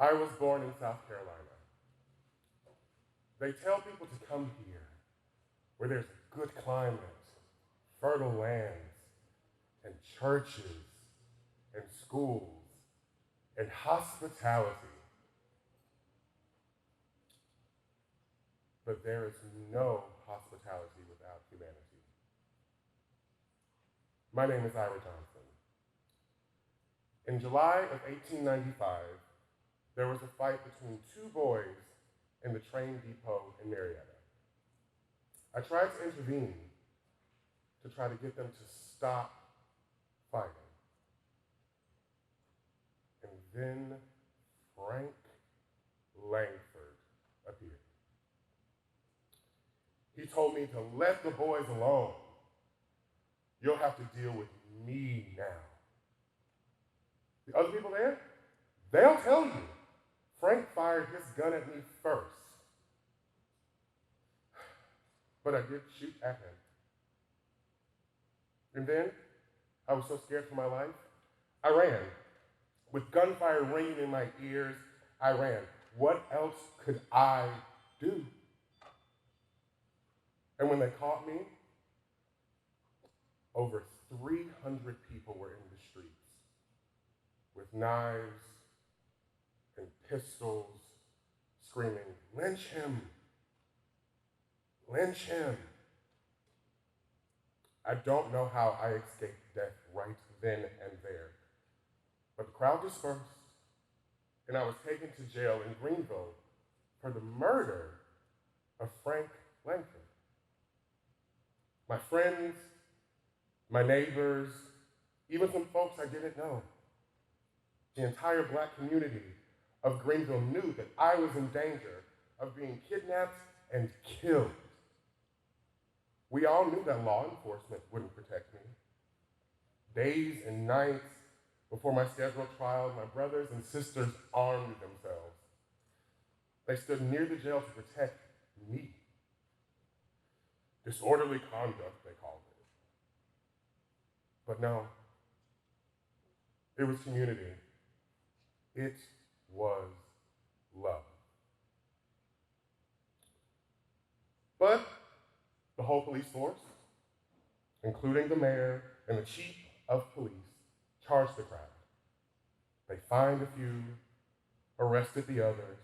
I was born in South Carolina. They tell people to come here where there's a good climate, fertile lands, and churches, and schools, and hospitality. But there is no hospitality without humanity. My name is Ira Johnson. In July of 1895, there was a fight between two boys in the train depot in Marietta. I tried to intervene to try to get them to stop fighting. And then Frank Langford appeared. He told me to let the boys alone. You'll have to deal with me now. The other people there, they'll tell you. Frank fired his gun at me first. But I did shoot at him. And then, I was so scared for my life, I ran. With gunfire ringing in my ears, I ran. What else could I do? And when they caught me, over 300 people were in the streets with knives and pistols, screaming, "Lynch him! Lynch him!" I don't know how I escaped death right then and there, but the crowd dispersed, and I was taken to jail in Greenville for the murder of Frank Langford. My friends, my neighbors, even some folks I didn't know, the entire black community of Greenville knew that I was in danger of being kidnapped and killed. We all knew that law enforcement wouldn't protect me. Days and nights before my scheduled trial, my brothers and sisters armed themselves. They stood near the jail to protect me. Disorderly conduct, they called it. But no, it was community. It was love. But the whole police force, including the mayor and the chief of police, charged the crowd. They fined a few, arrested the others.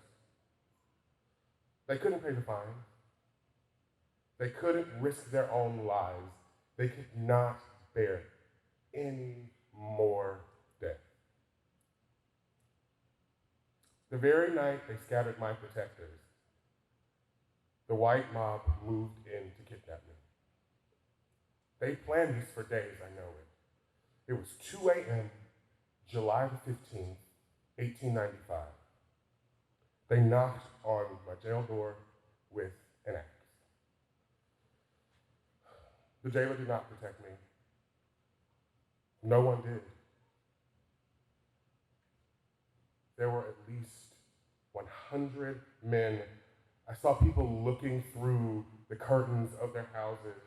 They couldn't pay the fine. They couldn't risk their own lives. They could not bear any more death. The very night they scattered my protectors, the white mob moved in to kidnap me. They planned this for days, I know it. It was 2 a.m., July the 15th, 1895. They knocked on my jail door with an axe. The jailer did not protect me. No one did. There were at least 100 men. I saw people looking through the curtains of their houses.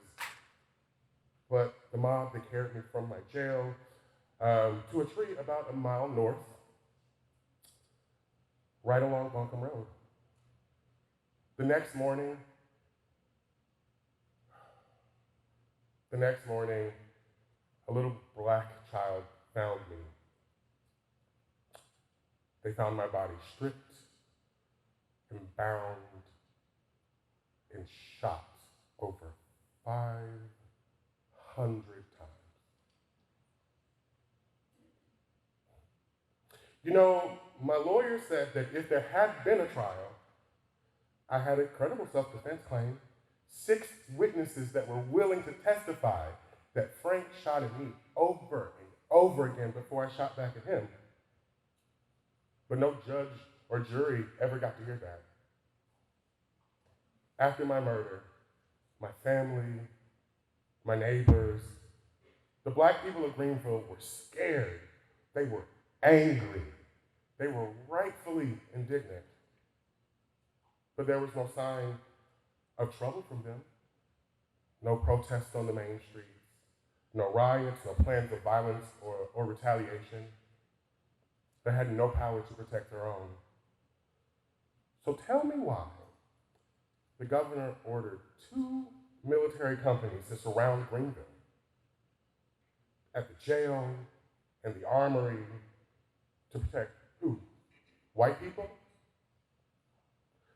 But the mob, they carried me from my jail to a tree about a mile north, right along Buncombe Road. The next morning, a little black child found me. They found my body stripped and bound and shot over 500 times. You know, my lawyer said that if there had been a trial, I had a credible self-defense claim, 6 witnesses that were willing to testify that Frank shot at me over and over again before I shot back at him. But no judge or jury ever got to hear that. After my murder, my family, my neighbors, the black people of Greenville were scared. They were angry. They were rightfully indignant. But there was no sign of trouble from them. No protests on the main streets, no riots, no plans of violence or retaliation. They had no power to protect their own. So tell me why the governor ordered 2 military companies to surround Greenville at the jail and the armory to protect who? White people?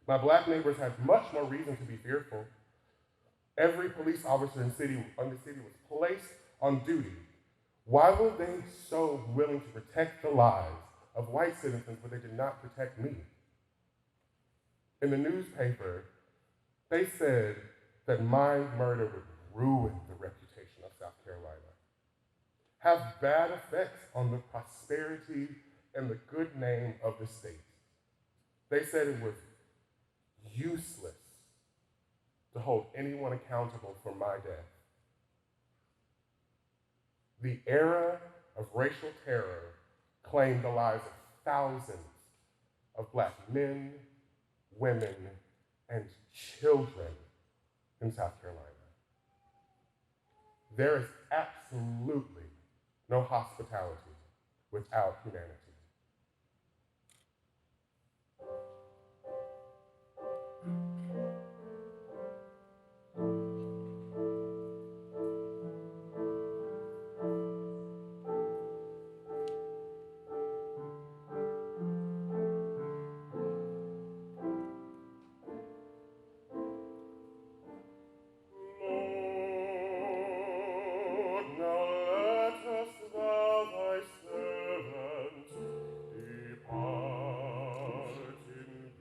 My black neighbors had much more reason to be fearful. Every police officer in the city was placed on duty. Why were they so willing to protect the lives of white citizens but they did not protect me? In the newspaper, they said that my murder would ruin the reputation of South Carolina, have bad effects on the prosperity and the good name of the state. They said it was useless to hold anyone accountable for my death. The era of racial terror claimed the lives of thousands of black men, women, and children in South Carolina. There is absolutely no hospitality without humanity. Lord, now lettest thou thy servant depart in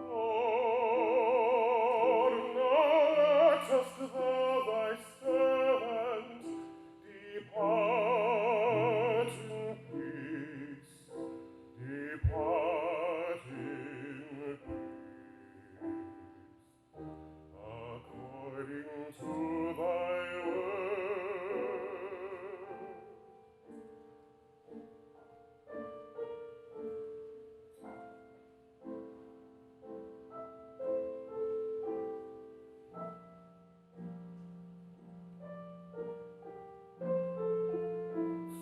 Lord, now lettest thou thy servant depart in peace, depart in peace, according to thy word.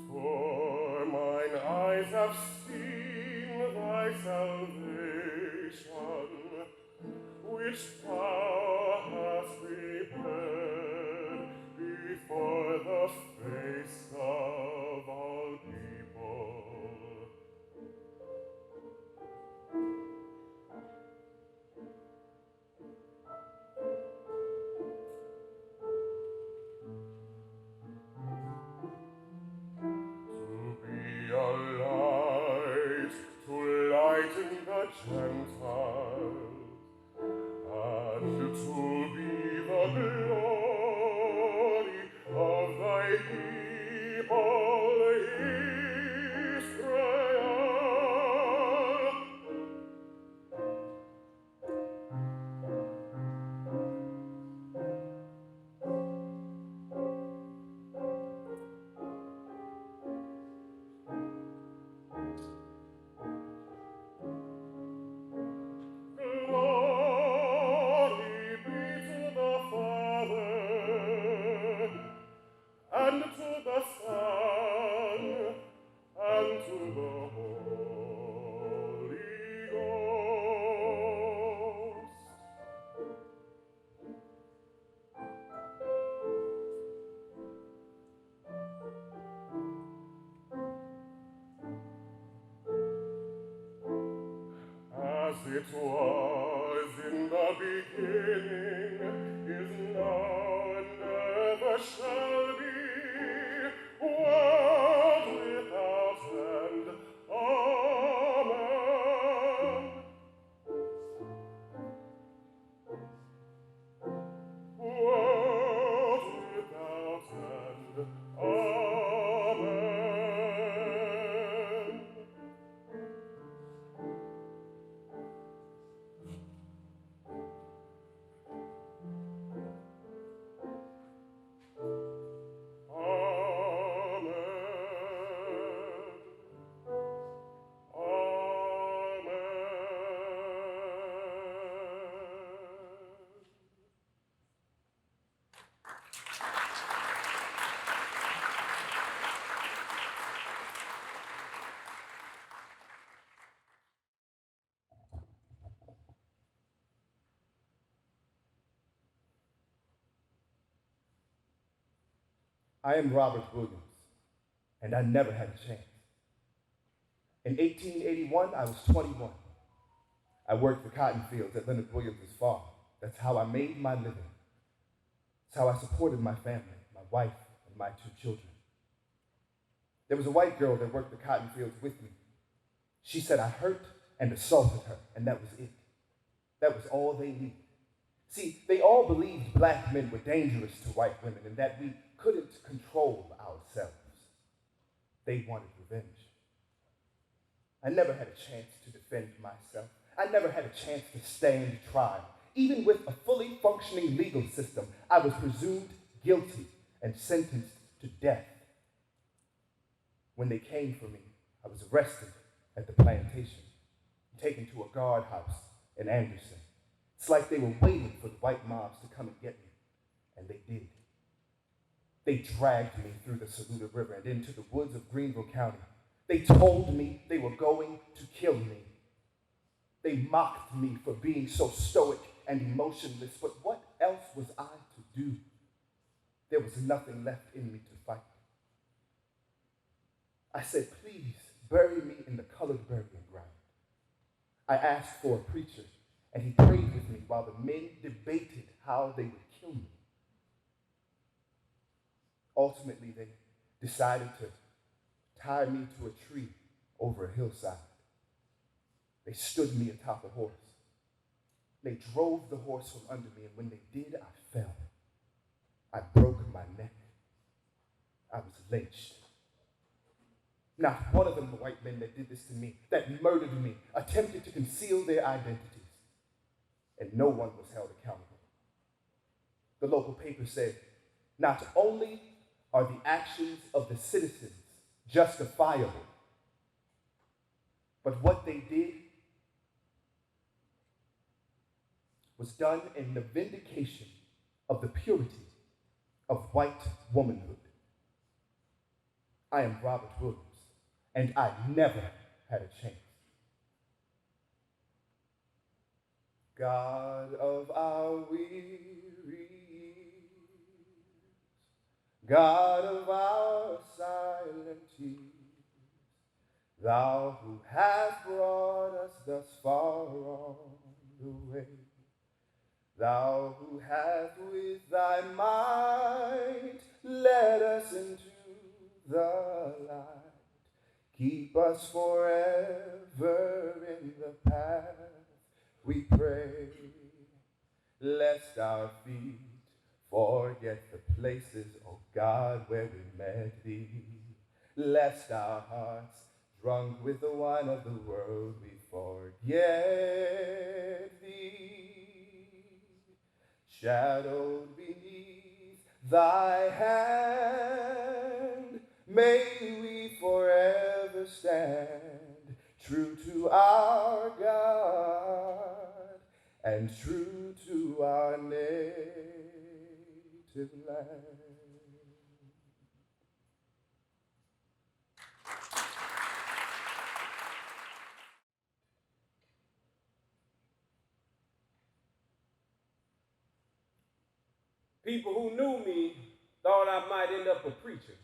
For mine eyes have seen thy salvation, which thou hast prepared before the face of all people. To be a light to lighten the Gentiles, and to be the glory of thy people Israel. Glory be to the Father, and to the Son, and to the Holy Ghost. As it was in the beginning, is now, and ever shall be, world without end. Amen. World without end. Amen. I am Robert Williams, and I never had a chance. In 1881, I was 21. I worked the cotton fields at Leonard Williams' farm. That's how I made my living. That's how I supported my family, my wife, and my 2 children. There was a white girl that worked the cotton fields with me. She said I hurt and assaulted her, and that was it. That was all they needed. See, they all believed black men were dangerous to white women and that we couldn't control ourselves. They wanted revenge. I never had a chance to defend myself. I never had a chance to stand trial. Even with a fully functioning legal system, I was presumed guilty and sentenced to death. When they came for me, I was arrested at the plantation, taken to a guardhouse in Anderson. It's like they were waiting for the white mobs to come and get me, and they did. They dragged me through the Saluda River and into the woods of Greenville County. They told me they were going to kill me. They mocked me for being so stoic and emotionless, but what else was I to do? There was nothing left in me to fight. I said, please bury me in the colored burying ground. I asked for a preacher, and he prayed with me while the men debated how they would kill me. Ultimately, they decided to tie me to a tree over a hillside. They stood me atop a horse. They drove the horse from under me, and when they did, I fell. I broke my neck. I was lynched. Not one of them, the white men that did this to me, that murdered me, attempted to conceal their identities, and no one was held accountable. The local paper said, not only are the actions of the citizens justifiable, but what they did was done in the vindication of the purity of white womanhood. I am Robert Williams, and I never had a chance. God of our weary years, God of our silent tears, Thou who hast brought us thus far on the way, Thou who hast with thy might led us into the light, keep us forever in the path we pray, lest our feet forget the places, O God, where we met thee, lest our hearts, drunk with the wine of the world, we forget thee. Shadowed beneath thy hand, may we forever stand, true to our God and true to our native land. People who knew me thought I might end up a preacher.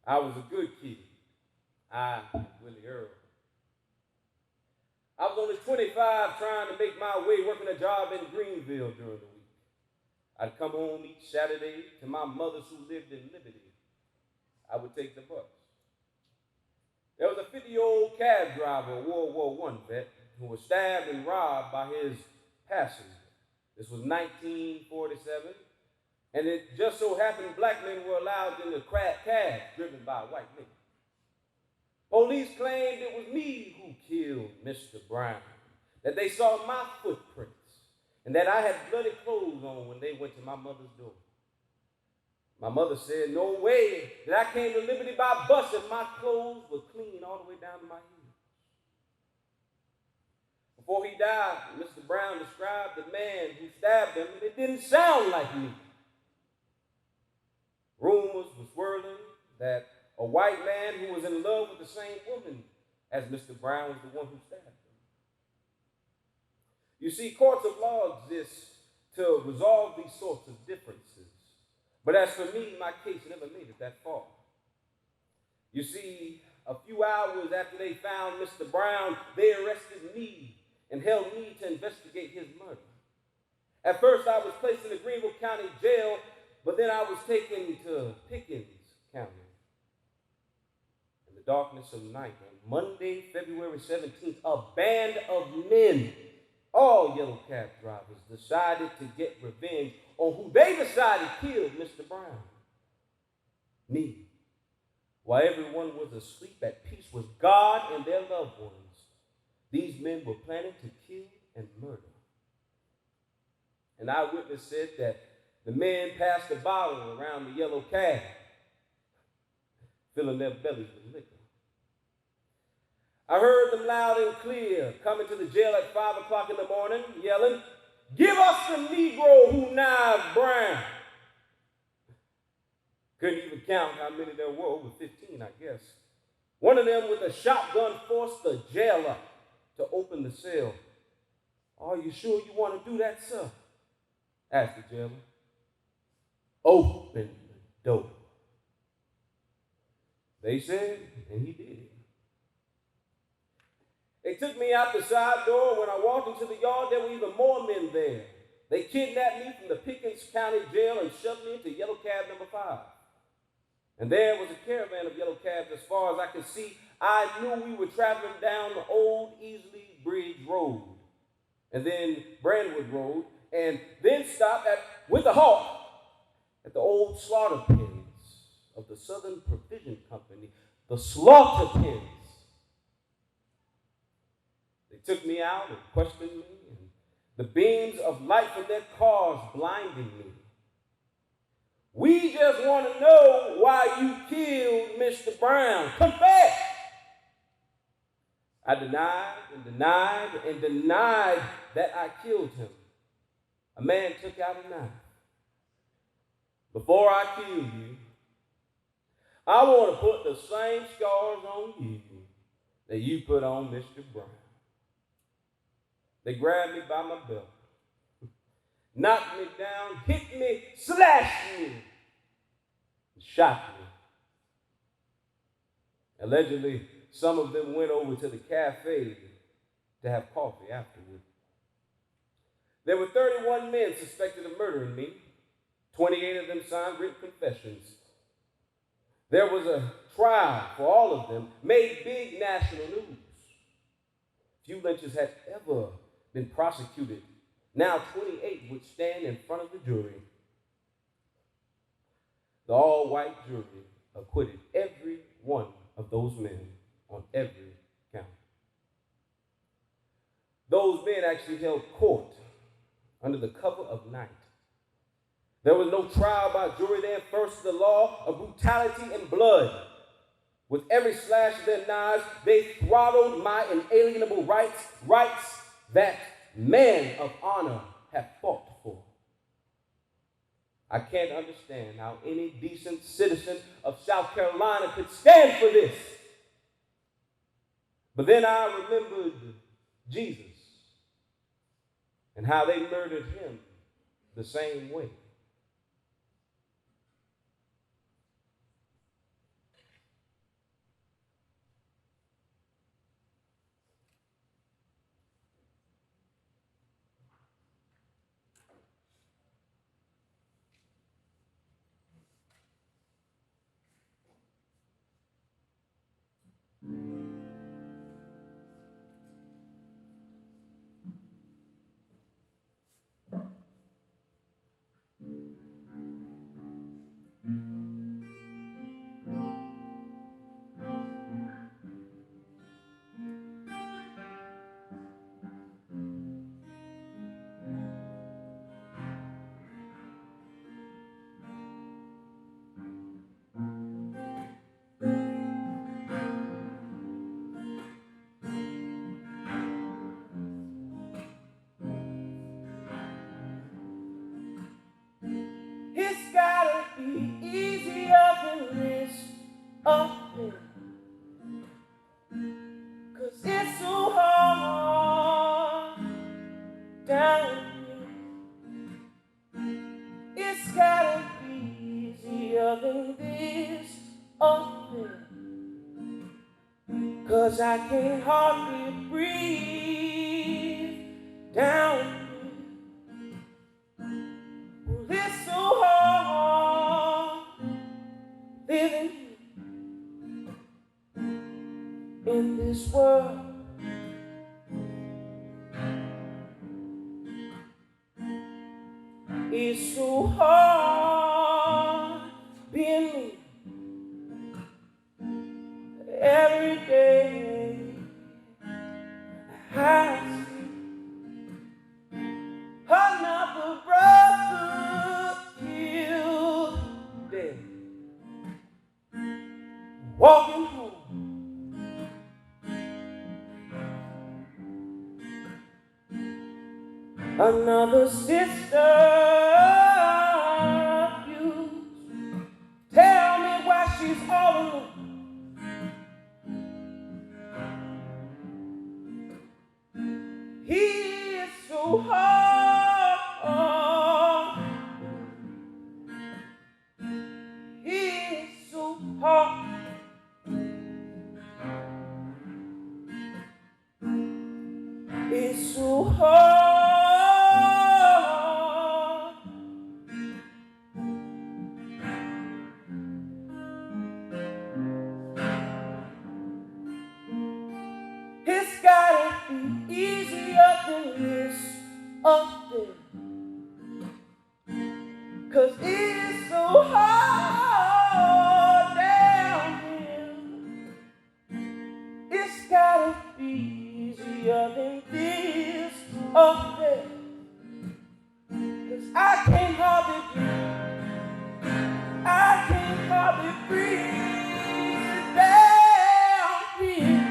I was a good kid. I and Willie Earl. I was only 25 trying to make my way working a job in Greenville during the week. I'd come home each Saturday to my mother's who lived in Liberty. I would take the bus. There was a 50-year-old cab driver, a World War I vet, who was stabbed and robbed by his passenger. This was 1947, and it just so happened black men were allowed in the cabs driven by white men. Police claimed it was me who killed Mr. Brown, that they saw my footprints, and that I had bloody clothes on when they went to my mother's door. My mother said, no way, that I came to Liberty by bus and my clothes were clean all the way down to my heels. Before he died, Mr. Brown described the man who stabbed him, and it didn't sound like me. Rumors were swirling that a white man who was in love with the same woman as Mr. Brown was the one who stabbed him. You see, courts of law exist to resolve these sorts of differences. But as for me, my case never made it that far. You see, a few hours after they found Mr. Brown, they arrested me and held me to investigate his murder. At first, I was placed in the Greenville County Jail, but then I was taken to Pickens County. In the darkness of night, on Monday, February 17th, a band of men, all yellow cab drivers, decided to get revenge on who they decided killed Mr. Brown. Me. While everyone was asleep at peace with God and their loved ones, these men were planning to kill and murder. An eyewitness said that the men passed a bottle around the yellow cab, filling their bellies with liquor. I heard them loud and clear coming to the jail at 5 o'clock in the morning, yelling, "Give us the Negro who knifed Brown." Couldn't even count how many there were, over 15, I guess. One of them with a shotgun forced the jailer to open the cell. "Are you sure you want to do that, sir?" asked the jailer. "Open the door," they said, and he did. They took me out the side door. When I walked into the yard, there were even more men there. They kidnapped me from the Pickens County Jail and shoved me into yellow cab number 5. And there was a caravan of yellow cabs as far as I could see. I knew we were traveling down the old Easley Bridge Road, and then Brandwood Road, and then stopped with a halt at the old slaughter pens of the Southern Provision Company, the slaughter pens. They took me out and questioned me, and the beams of light from their cars blinded me. "We just want to know why you killed Mr. Brown. Confess!" I denied and denied and denied that I killed him. A man took out a knife. "Before I kill you, I want to put the same scars on you that you put on Mr. Brown." They grabbed me by my belt, knocked me down, hit me, slashed me, and shot me. Allegedly, some of them went over to the cafe to have coffee afterward. There were 31 men suspected of murdering me. 28 of them signed written confessions. There was a trial for all of them, made big national news. Few lynchers had ever been prosecuted. Now 28 would stand in front of the jury. The all-white jury acquitted every one of those men on every count. Those men actually held court under the cover of night. There was no trial by jury. They enforced the law of brutality and blood. With every slash of their knives, they throttled my inalienable rights that men of honor have fought for. I can't understand how any decent citizen of South Carolina could stand for this. But then I remembered Jesus and how they murdered him the same way. It's gotta be easier than this up there, 'cause it's so hard down here. It's gotta be easier than this up there, 'cause I can't hardly breathe down here. Well, it's so hard living in this world. It's so hard being me every day. I see another brother killed dead, walking home. Another sister abused. Tell me why she's all alone. He is so hard. He is so hard. It's so hard. It's gotta be easier than this up there, 'cause it's so hard down here. It's gotta be easier than this up there, 'cause I can't hardly breathe. I can't hardly breathe down here.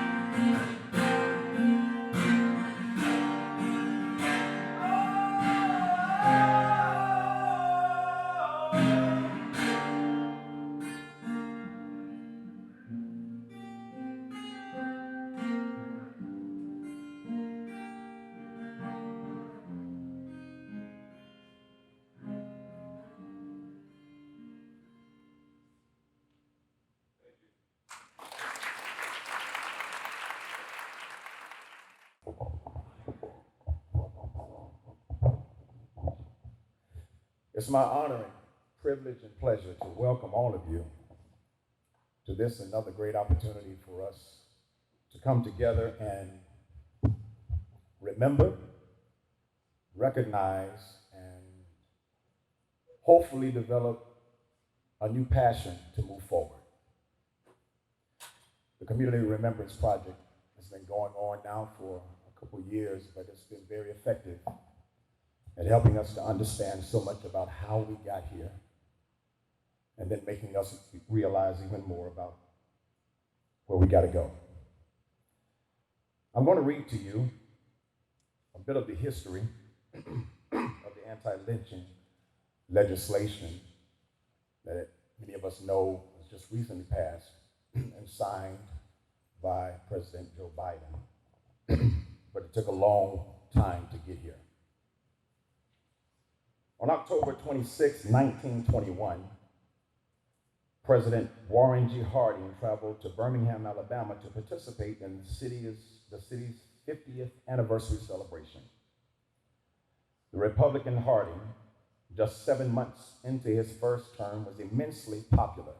It's my honor and privilege and pleasure to welcome all of you to this another great opportunity for us to come together and remember, recognize, and hopefully develop a new passion to move forward. The Community Remembrance Project has been going on now for a couple years, but it's been very effective at helping us to understand so much about how we got here, and then making us realize even more about where we got to go. I'm going to read to you a bit of the history of the anti-lynching legislation that many of us know was just recently passed and signed by President Joe Biden, but it took a long time to get here. On October 26, 1921, President Warren G. Harding traveled to Birmingham, Alabama to participate in the city's 50th anniversary celebration. The Republican Harding, just 7 months into his first term, was immensely popular.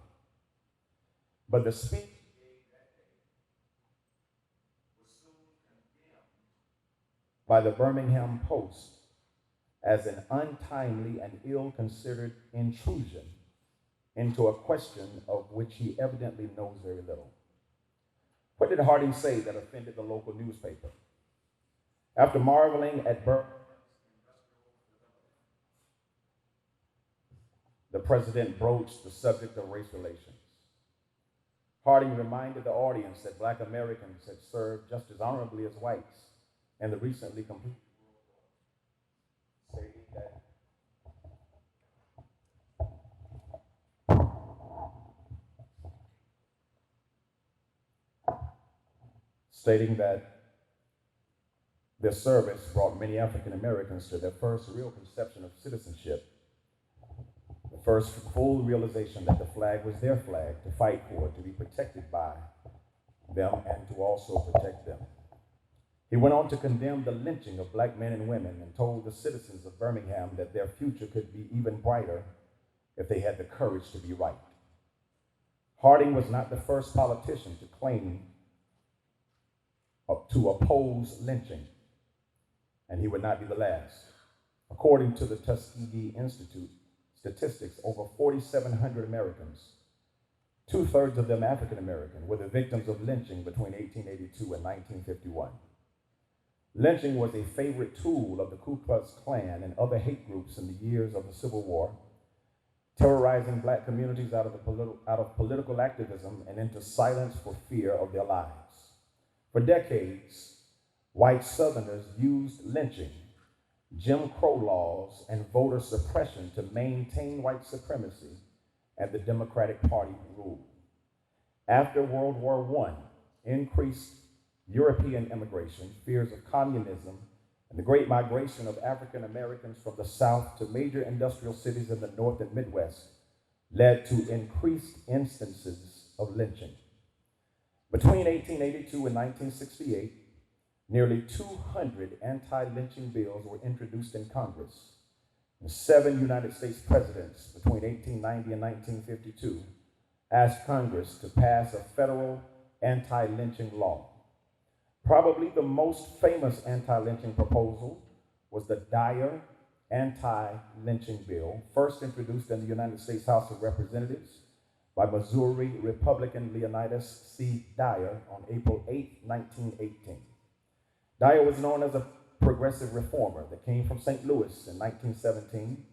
But the speech he gave that day was soon condemned by the Birmingham Post as an untimely and ill-considered intrusion into a question of which he evidently knows very little. What did Harding say that offended the local newspaper? After marveling at Birmingham's the president broached the subject of race relations. Harding reminded the audience that Black Americans had served just as honorably as whites in the recently completed stating that their service brought many African Americans to their first real conception of citizenship, the first full realization that the flag was their flag to fight for, to be protected by them, and to also protect them. He went on to condemn the lynching of black men and women and told the citizens of Birmingham that their future could be even brighter if they had the courage to be right. Harding was not the first politician to claim to oppose lynching, and he would not be the last. According to the Tuskegee Institute statistics, over 4,700 Americans, two-thirds of them African American, were the victims of lynching between 1882 and 1951. Lynching was a favorite tool of the Ku Klux Klan and other hate groups in the years of the Civil War, terrorizing black communities out of political activism and into silence for fear of their lives. For decades, white Southerners used lynching, Jim Crow laws, and voter suppression to maintain white supremacy and the Democratic Party rule. After World War I, increased European immigration, fears of communism, and the great migration of African Americans from the South to major industrial cities in the North and Midwest led to increased instances of lynching. Between 1882 and 1968, nearly 200 anti-lynching bills were introduced in Congress, and 7 United States presidents between 1890 and 1952 asked Congress to pass a federal anti-lynching law. Probably the most famous anti-lynching proposal was the Dyer anti-lynching bill, first introduced in the United States House of Representatives by Missouri Republican Leonidas C. Dyer on April 8, 1918. Dyer was known as a progressive reformer that came from St. Louis in 1917,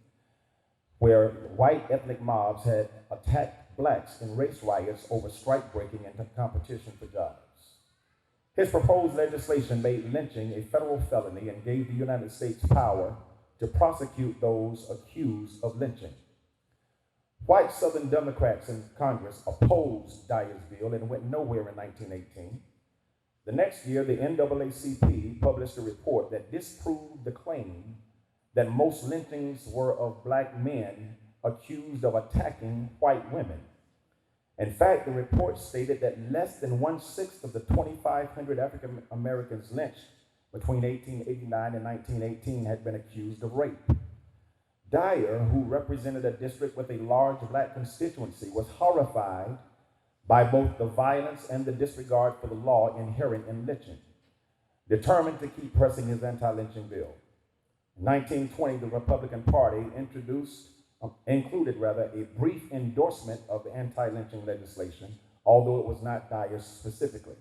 where white ethnic mobs had attacked blacks in race riots over strike breaking and competition for jobs. His proposed legislation made lynching a federal felony and gave the United States power to prosecute those accused of lynching. White Southern Democrats in Congress opposed Dyer's bill and went nowhere in 1918. The next year, the NAACP published a report that disproved the claim that most lynchings were of black men accused of attacking white women. In fact, the report stated that less than 1/6 of the 2,500 African Americans lynched between 1889 and 1918 had been accused of rape. Dyer, who represented a district with a large black constituency, was horrified by both the violence and the disregard for the law inherent in lynching, determined to keep pressing his anti-lynching bill. In 1920, the Republican Party included a brief endorsement of the anti-lynching legislation, although it was not Dyer's specifically.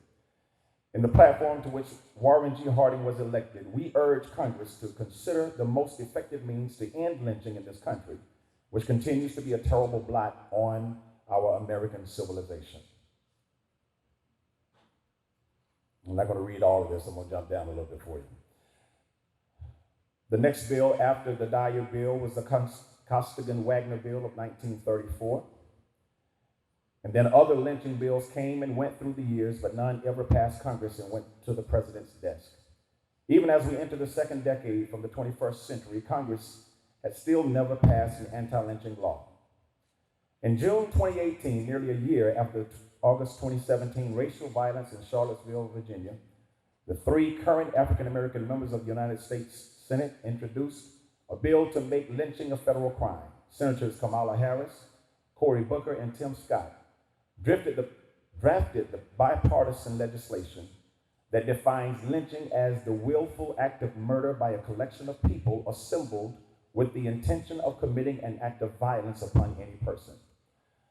In the platform to which Warren G. Harding was elected, we urge Congress to consider the most effective means to end lynching in this country, which continues to be a terrible blot on our American civilization. I'm not going to read all of this. I'm going to jump down a little bit for you. The next bill after the Dyer bill was the Costigan-Wagner bill of 1934. And then other lynching bills came and went through the years, but none ever passed Congress and went to the president's desk. Even as we enter the second decade from the 21st century, Congress had still never passed an anti-lynching law. In June 2018, nearly a year after August 2017 racial violence in Charlottesville, Virginia, the 3 current African-American members of the United States Senate introduced a bill to make lynching a federal crime. Senators Kamala Harris, Cory Booker, and Tim Scott drafted the bipartisan legislation that defines lynching as the willful act of murder by a collection of people assembled with the intention of committing an act of violence upon any person.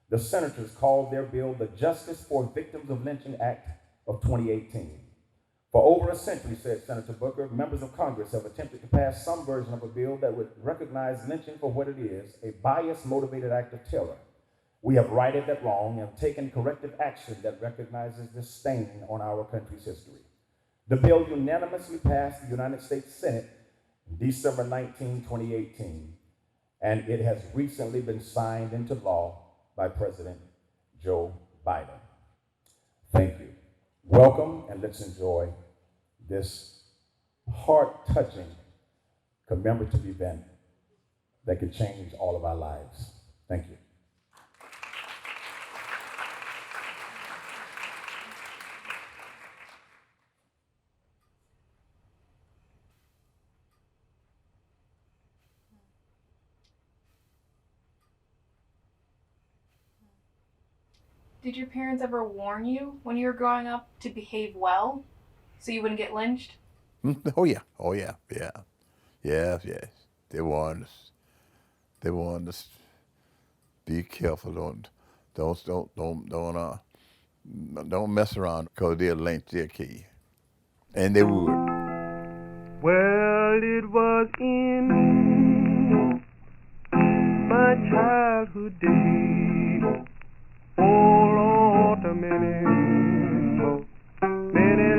The senators called their bill the Justice for Victims of Lynching Act of 2018. For over a century, said Senator Booker, members of Congress have attempted to pass some version of a bill that would recognize lynching for what it is, a bias-motivated act of terror. We have righted that wrong and taken corrective action that recognizes this stain on our country's history. The bill unanimously passed the United States Senate December 19, 2018, and it has recently been signed into law by President Joe Biden. Thank you. Welcome, and let's enjoy this heart-touching commemorative event that could change all of our lives. Thank you. Did your parents ever warn you when you were growing up to behave well so you wouldn't get lynched? Oh yeah, yeah. Yes. They warned us. They warned us. Be careful. Don't mess around, because they'll lynch their kid, and they would. Well, it was in my childhood days. Oh Lord, many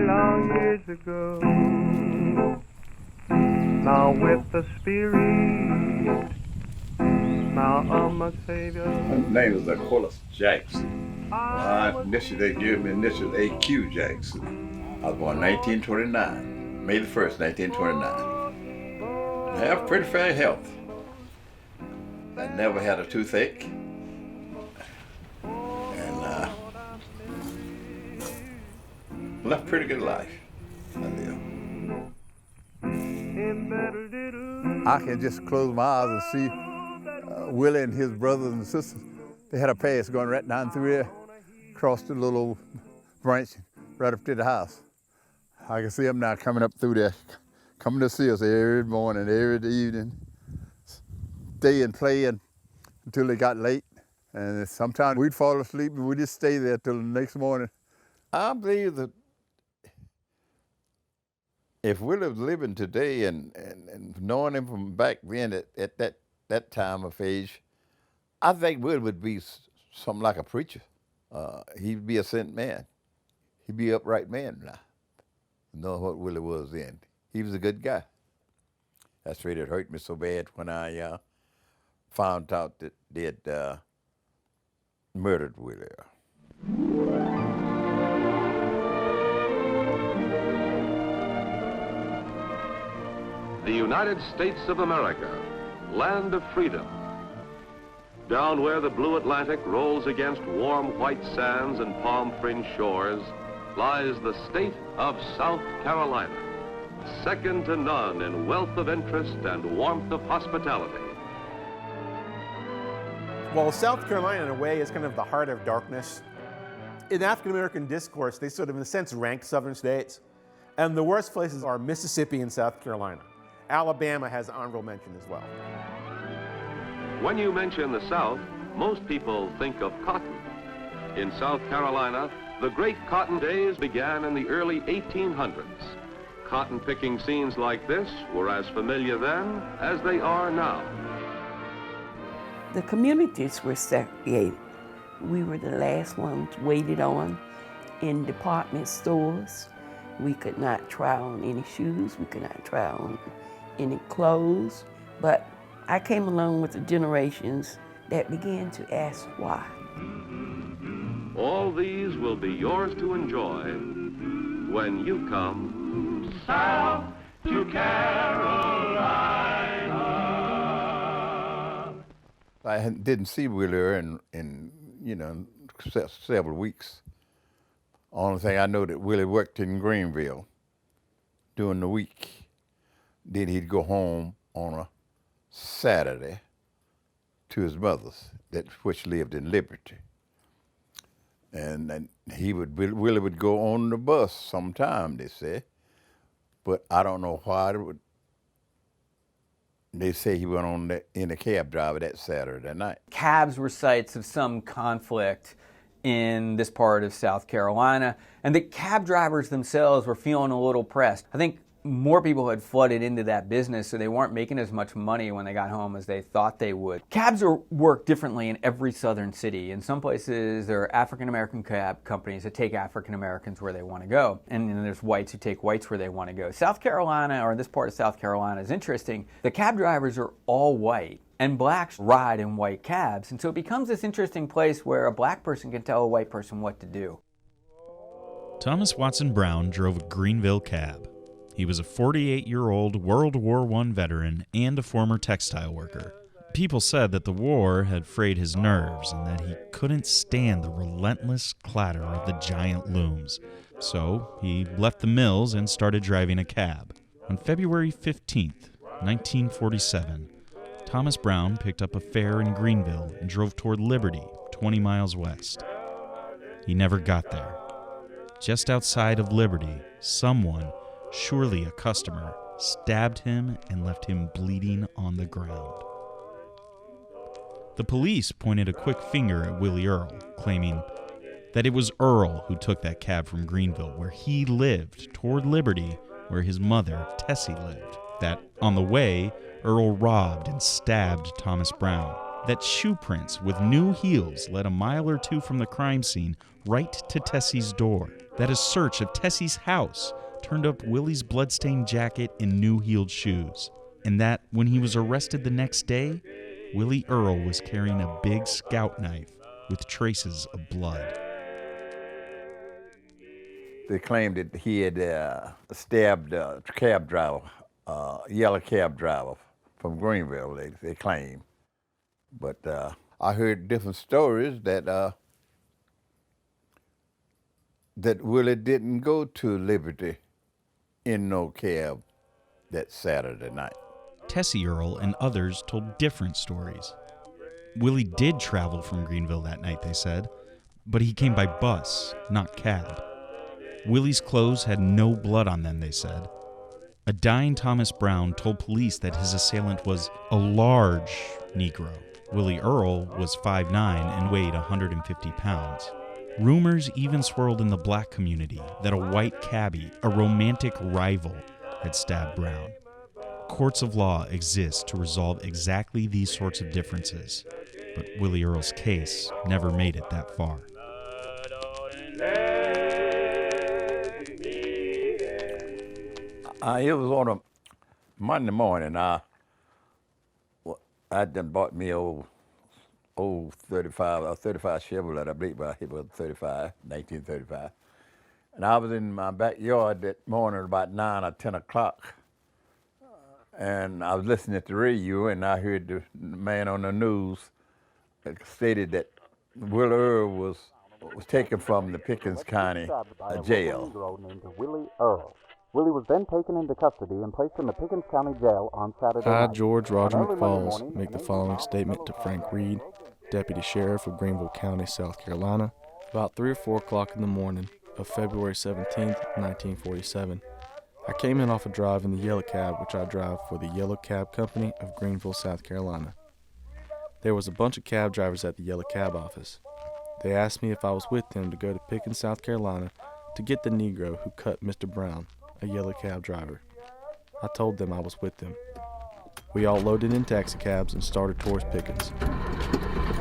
long years ago. Now with the Spirit, now of my Savior. My name is Aquilus Jackson. My initial, they gave me initial AQ Jackson. I was born 1929, May the 1st, 1929. I have pretty fair health. I never had a toothache. And left a pretty good life. I live. I can just close my eyes and see Willie and his brothers and sisters. They had a path going right down through there, across the little old branch, right up to the house. I can see them now coming up through there, coming to see us every morning, every evening, stay and play until they got late. And sometimes we'd fall asleep and we'd just stay there till the next morning. I believe that if Willie was living today and knowing him from back then at that time of age, I think Willie would be something like a preacher. He'd be a sent man. He'd be an upright man now, knowing what Willie was then. He was a good guy. That's really, it hurt me so bad when I found out that they had murdered Willie. The United States of America, land of freedom. Down where the blue Atlantic rolls against warm white sands and palm-fringed shores lies the state of South Carolina, second to none in wealth of interest and warmth of hospitality. Well, South Carolina, in a way, is kind of the heart of darkness. In African-American discourse, they sort of, in a sense, rank southern states. And the worst places are Mississippi and South Carolina. Alabama has honorable mention as well. When you mention the South, most people think of cotton. In South Carolina, the great cotton days began in the early 1800s. Cotton-picking scenes like this were as familiar then as they are now. The communities were segregated. We were the last ones waited on in department stores. We could not try on any shoes. We could not try on any clothes. But I came along with the generations that began to ask why. All these will be yours to enjoy when you come south to Carolina. I didn't see Willie in several weeks. Only thing I know that Willie worked in Greenville during the week. Then he'd go home on a Saturday to his mother's, which lived in Liberty. And Willie would go on the bus sometime, they say, but I don't know why they say he went on in a cab driver that Saturday night. Cabs were sites of some conflict in this part of South Carolina, and the cab drivers themselves were feeling a little pressed. I think more people had flooded into that business, so they weren't making as much money when they got home as they thought they would. Cabs work differently in every southern city. In some places, there are African-American cab companies that take African-Americans where they want to go, and then there's whites who take whites where they want to go. South Carolina, or this part of South Carolina, is interesting. The cab drivers are all white, and blacks ride in white cabs, and so it becomes this interesting place where a black person can tell a white person what to do. Thomas Watson Brown drove a Greenville cab. He was a 48-year-old World War I veteran and a former textile worker. People said that the war had frayed his nerves and that he couldn't stand the relentless clatter of the giant looms. So he left the mills and started driving a cab. On February 15th, 1947, Thomas Brown picked up a fare in Greenville and drove toward Liberty, 20 miles west. He never got there. Just outside of Liberty, someone, surely a customer, stabbed him and left him bleeding on the ground. The police pointed a quick finger at Willie Earl, claiming that it was Earl who took that cab from Greenville, where he lived, toward Liberty, where his mother, Tessie, lived. That on the way, Earl robbed and stabbed Thomas Brown. That shoe prints with new heels led a mile or two from the crime scene right to Tessie's door. That a search of Tessie's house turned up Willie's bloodstained jacket and new-heeled shoes. And that when he was arrested the next day, Willie Earl was carrying a big scout knife with traces of blood. They claimed that he had stabbed a cab driver, yellow cab driver from Greenville, they claim. But I heard different stories that that Willie didn't go to Liberty in no cab that Saturday night. Tessie Earl and others told different stories. Willie did travel from Greenville that night, they said, but he came by bus, not cab. Willie's clothes had no blood on them, they said. A dying Thomas Brown told police that his assailant was a large Negro. Willie Earl was 5'9" and weighed 150 pounds. Rumors even swirled in the black community that a white cabbie, a romantic rival, had stabbed Brown. Courts of law exist to resolve exactly these sorts of differences, but Willie Earl's case never made it that far. It was on a Monday morning. I done bought me old 35 Chevrolet, I believe it was 1935. And I was in my backyard that morning about 9 or 10 o'clock. And I was listening to the radio, and I heard the man on the news that stated that Will Earl was taken from the Pickens County jail. Named Willie Earl. Willie was then taken into custody and placed in the Pickens County Jail on Saturday night. I, George Roger McFalls, make the following statement to Frank Reed, Deputy Sheriff of Greenville County, South Carolina, about 3 or 4 o'clock in the morning of February 17th, 1947. I came in off a drive in the Yellow Cab, which I drive for the Yellow Cab Company of Greenville, South Carolina. There was a bunch of cab drivers at the Yellow Cab office. They asked me if I was with them to go to Pickens, South Carolina to get the Negro who cut Mr. Brown, a Yellow Cab driver. I told them I was with them. We all loaded in taxicabs and started towards Pickens.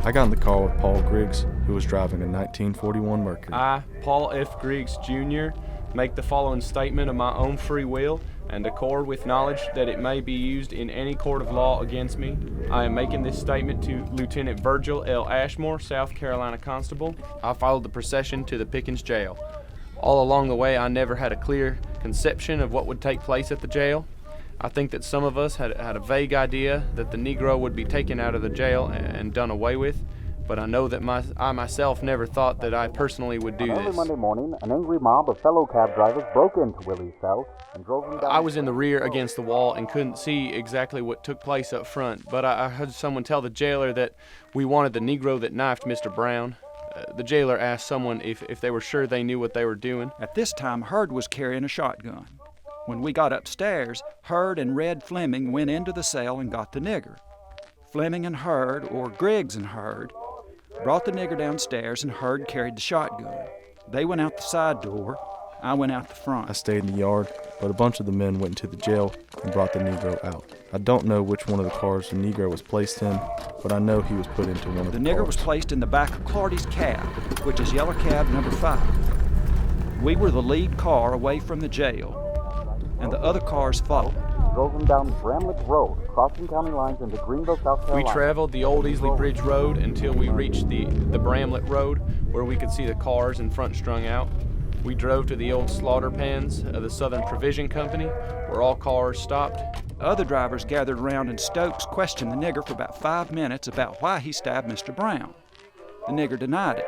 I got in the car with Paul Griggs, who was driving a 1941 Mercury. I, Paul F. Griggs, Jr., make the following statement of my own free will and accord with knowledge that it may be used in any court of law against me. I am making this statement to Lieutenant Virgil L. Ashmore, South Carolina Constable. I followed the procession to the Pickens jail. All along the way, I never had a clear conception of what would take place at the jail. I think that some of us had a vague idea that the Negro would be taken out of the jail and done away with, but I know that I myself never thought that I personally would do Early this. Monday morning, an angry mob of fellow cab drivers broke into Willie's cell and drove him down. I was in the rear against the wall and couldn't see exactly what took place up front, but I heard someone tell the jailer that we wanted the Negro that knifed Mr. Brown. The jailer asked someone if they were sure they knew what they were doing. At this time, Hurd was carrying a shotgun. When we got upstairs, Hurd and Red Fleming went into the cell and got the nigger. Fleming and Hurd, or Griggs and Hurd, brought the nigger downstairs and Hurd carried the shotgun. They went out the side door. I went out the front. I stayed in the yard, but a bunch of the men went into the jail and brought the Negro out. I don't know which one of the cars the Negro was placed in, but I know he was put into one of the The nigger cars. was placed in the back of Clardy's cab, which is Yellow Cab number 5. We were the lead car away from the jail, and the other cars followed. Drove him down Bramlett Road, crossing county lines into Greenville, South Carolina. We traveled the old Easley Bridge Road until we reached the Bramlett Road, where we could see the cars in front strung out. We drove to the old slaughter pens of the Southern Provision Company, where all cars stopped. Other drivers gathered around and Stokes questioned the nigger for about 5 minutes about why he stabbed Mr. Brown. The nigger denied it.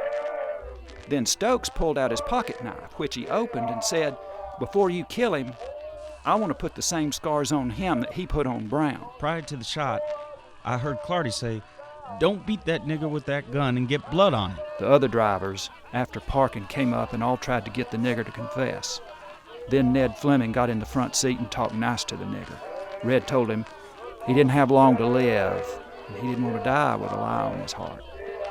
Then Stokes pulled out his pocket knife, which he opened and said, "Before you kill him, I want to put the same scars on him that he put on Brown." Prior to the shot, I heard Clardy say, "Don't beat that nigger with that gun and get blood on it." The other drivers, after parking, came up and all tried to get the nigger to confess. Then Ned Fleming got in the front seat and talked nice to the nigger. Red told him he didn't have long to live, and he didn't want to die with a lie on his heart.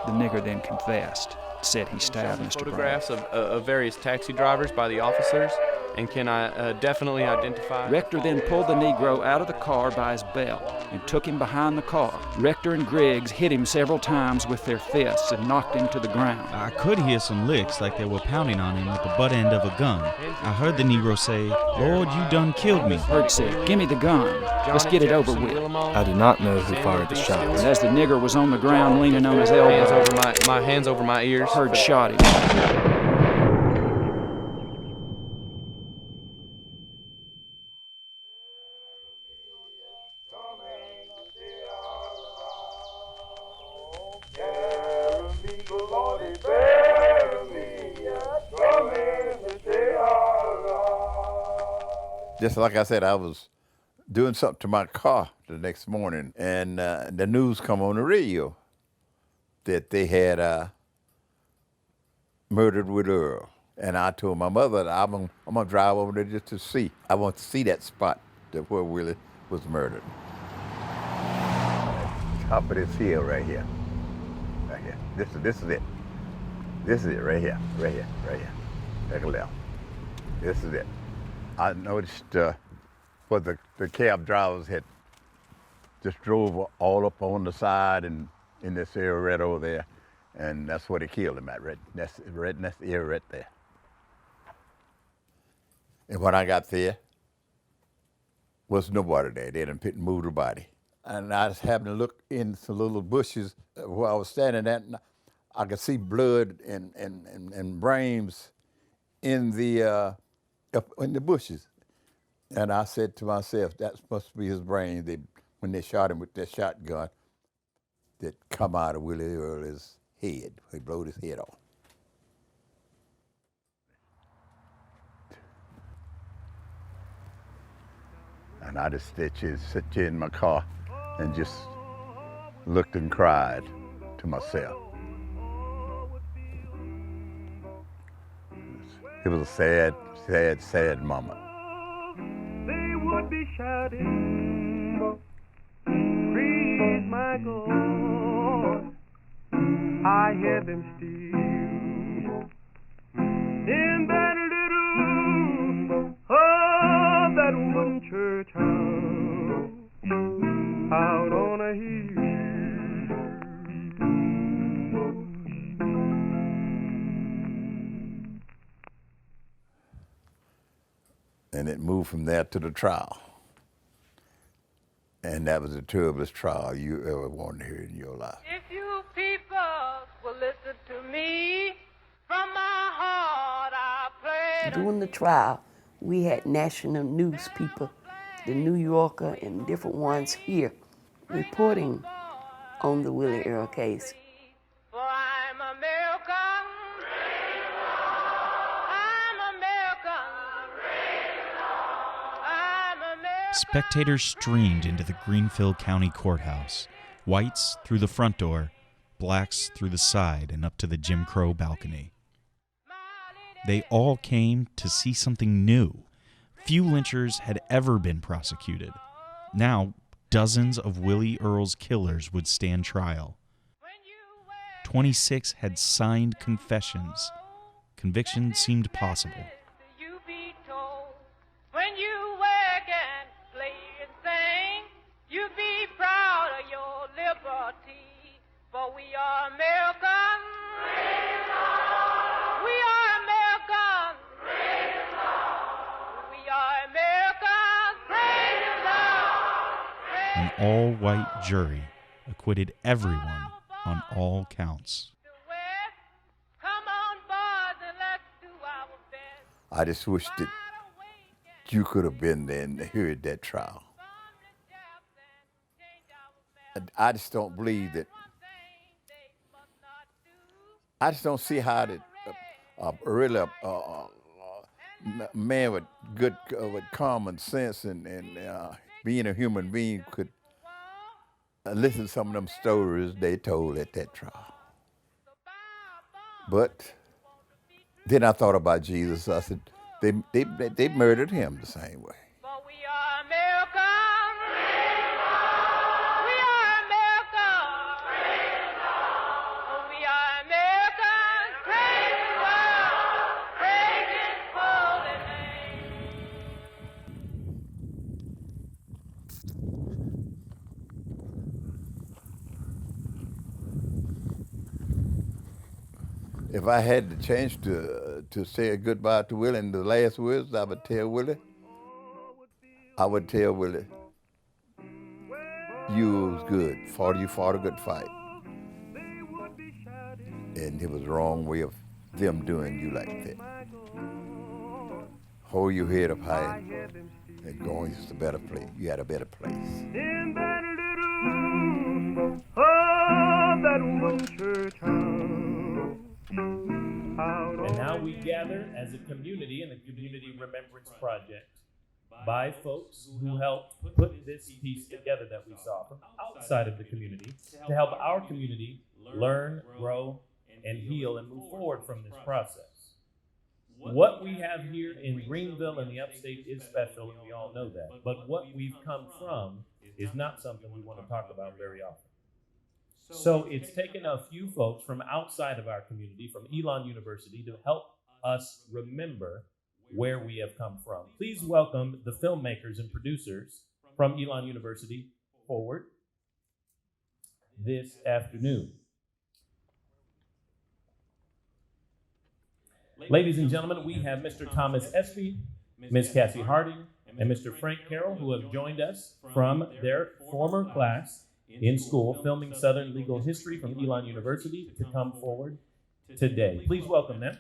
The nigger then confessed, said he stabbed Mr. Brown. Photographs of various taxi drivers by the officers, and can I definitely identify? Rector then pulled the Negro out of the car by his belt and took him behind the car. Rector and Griggs hit him several times with their fists and knocked him to the ground. I could hear some licks like they were pounding on him with the butt end of a gun. I heard the Negro say, "Lord, you done killed me." Hurt said, "Give me the gun. Let's get it over with." I do not know who fired the shots. And as the nigger was on the ground leaning on his elbows, hands over my ears. Herd shot him. Just like I said, I was doing something to my car the next morning, and the news come on the radio that they had murdered with Earl. And I told my mother that I'm gonna drive over there just to see. I want to see that spot where Willie was murdered. Top of this hill right here. Right here. This is it. This is it right here. Right here. Right here. Take a left. This is it. I noticed what the cab drivers had just drove all up on the side and in this area right over there, and that's where they killed him at. That's the area right there. And when I got there, was nobody there. They done moved the body. And I just happened to look in some little bushes where I was standing at, and I could see blood and brains in the bushes. And I said to myself, that must be his brain when they shot him with that shotgun that come out of Willie Earl's head. He blowed his head off. And I just sat here in my car and just looked and cried to myself. It was a sad, sad, sad moment. They would be shouting, "Praise my God, I hear them still in that little that one church house out on a hill." And it moved from there to the trial. And that was the terriblest trial you ever wanted to hear in your life. If you people will listen to me, from my heart I pray. During the trial, we had national news people, the New Yorker and different ones here, reporting on the Willie Earl case. For I'm American. Spectators streamed into the Greenville County Courthouse, whites through the front door, blacks through the side and up to the Jim Crow balcony. They all came to see something new. Few lynchers had ever been prosecuted. Now, dozens of Willie Earl's killers would stand trial. 26 had signed confessions. Conviction seemed possible. When you work and play and sing, you be proud of your liberty. For we are American. We are American. We are American. Praise the Lord. An all-white jury acquitted everyone on all counts. Come on, boys, and let's do our best. I just wish that you could have been there and heard that trial. I just don't believe that. I just don't see how that really man with good with common sense and being a human being could listen to some of them stories they told at that trial. But then I thought about Jesus. I said, they murdered him the same way. We are American. We are American. We are American. Praise the world. Praise His holy name. If I had the chance to say goodbye to Willie in the last words, I would tell Willie, you was good. You fought a good fight. And it was the wrong way of them doing you like that. Hold your head up high and go on to a better place. You had a better place. In that little room of that one church house. And now we gather as a community in the Community Remembrance Project by folks who helped put this piece together that we saw from outside of the community to help our community learn, grow, and heal and move forward from this process. What we have here in Greenville and the upstate is special, and we all know that. But what we've come from is not something we want to talk about very often. So it's taken a few folks from outside of our community, from Elon University, to help us remember where we have come from. Please welcome the filmmakers and producers from Elon University forward this afternoon. Ladies and gentlemen, we have Mr. Thomas Espy, Ms. Cassie Harding, and Mr. Frank Carroll, who have joined us from their former class in school, filming Southern Legal History from Elon University, to come forward today. Please welcome them.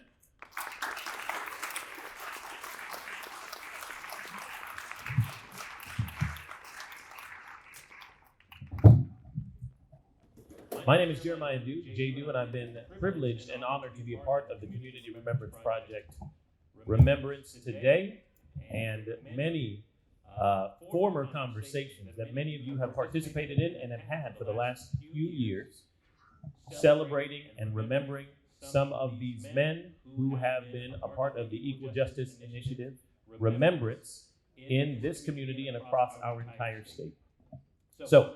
My name is Jeremiah Dew, J. and I've been privileged and honored to be a part of the Community Remembrance Project Remembrance today, and many former conversations that many of you have participated in and have had for the last few years, celebrating and remembering some of these men who have been a part of the Equal Justice Initiative remembrance in this community and across our entire state. So,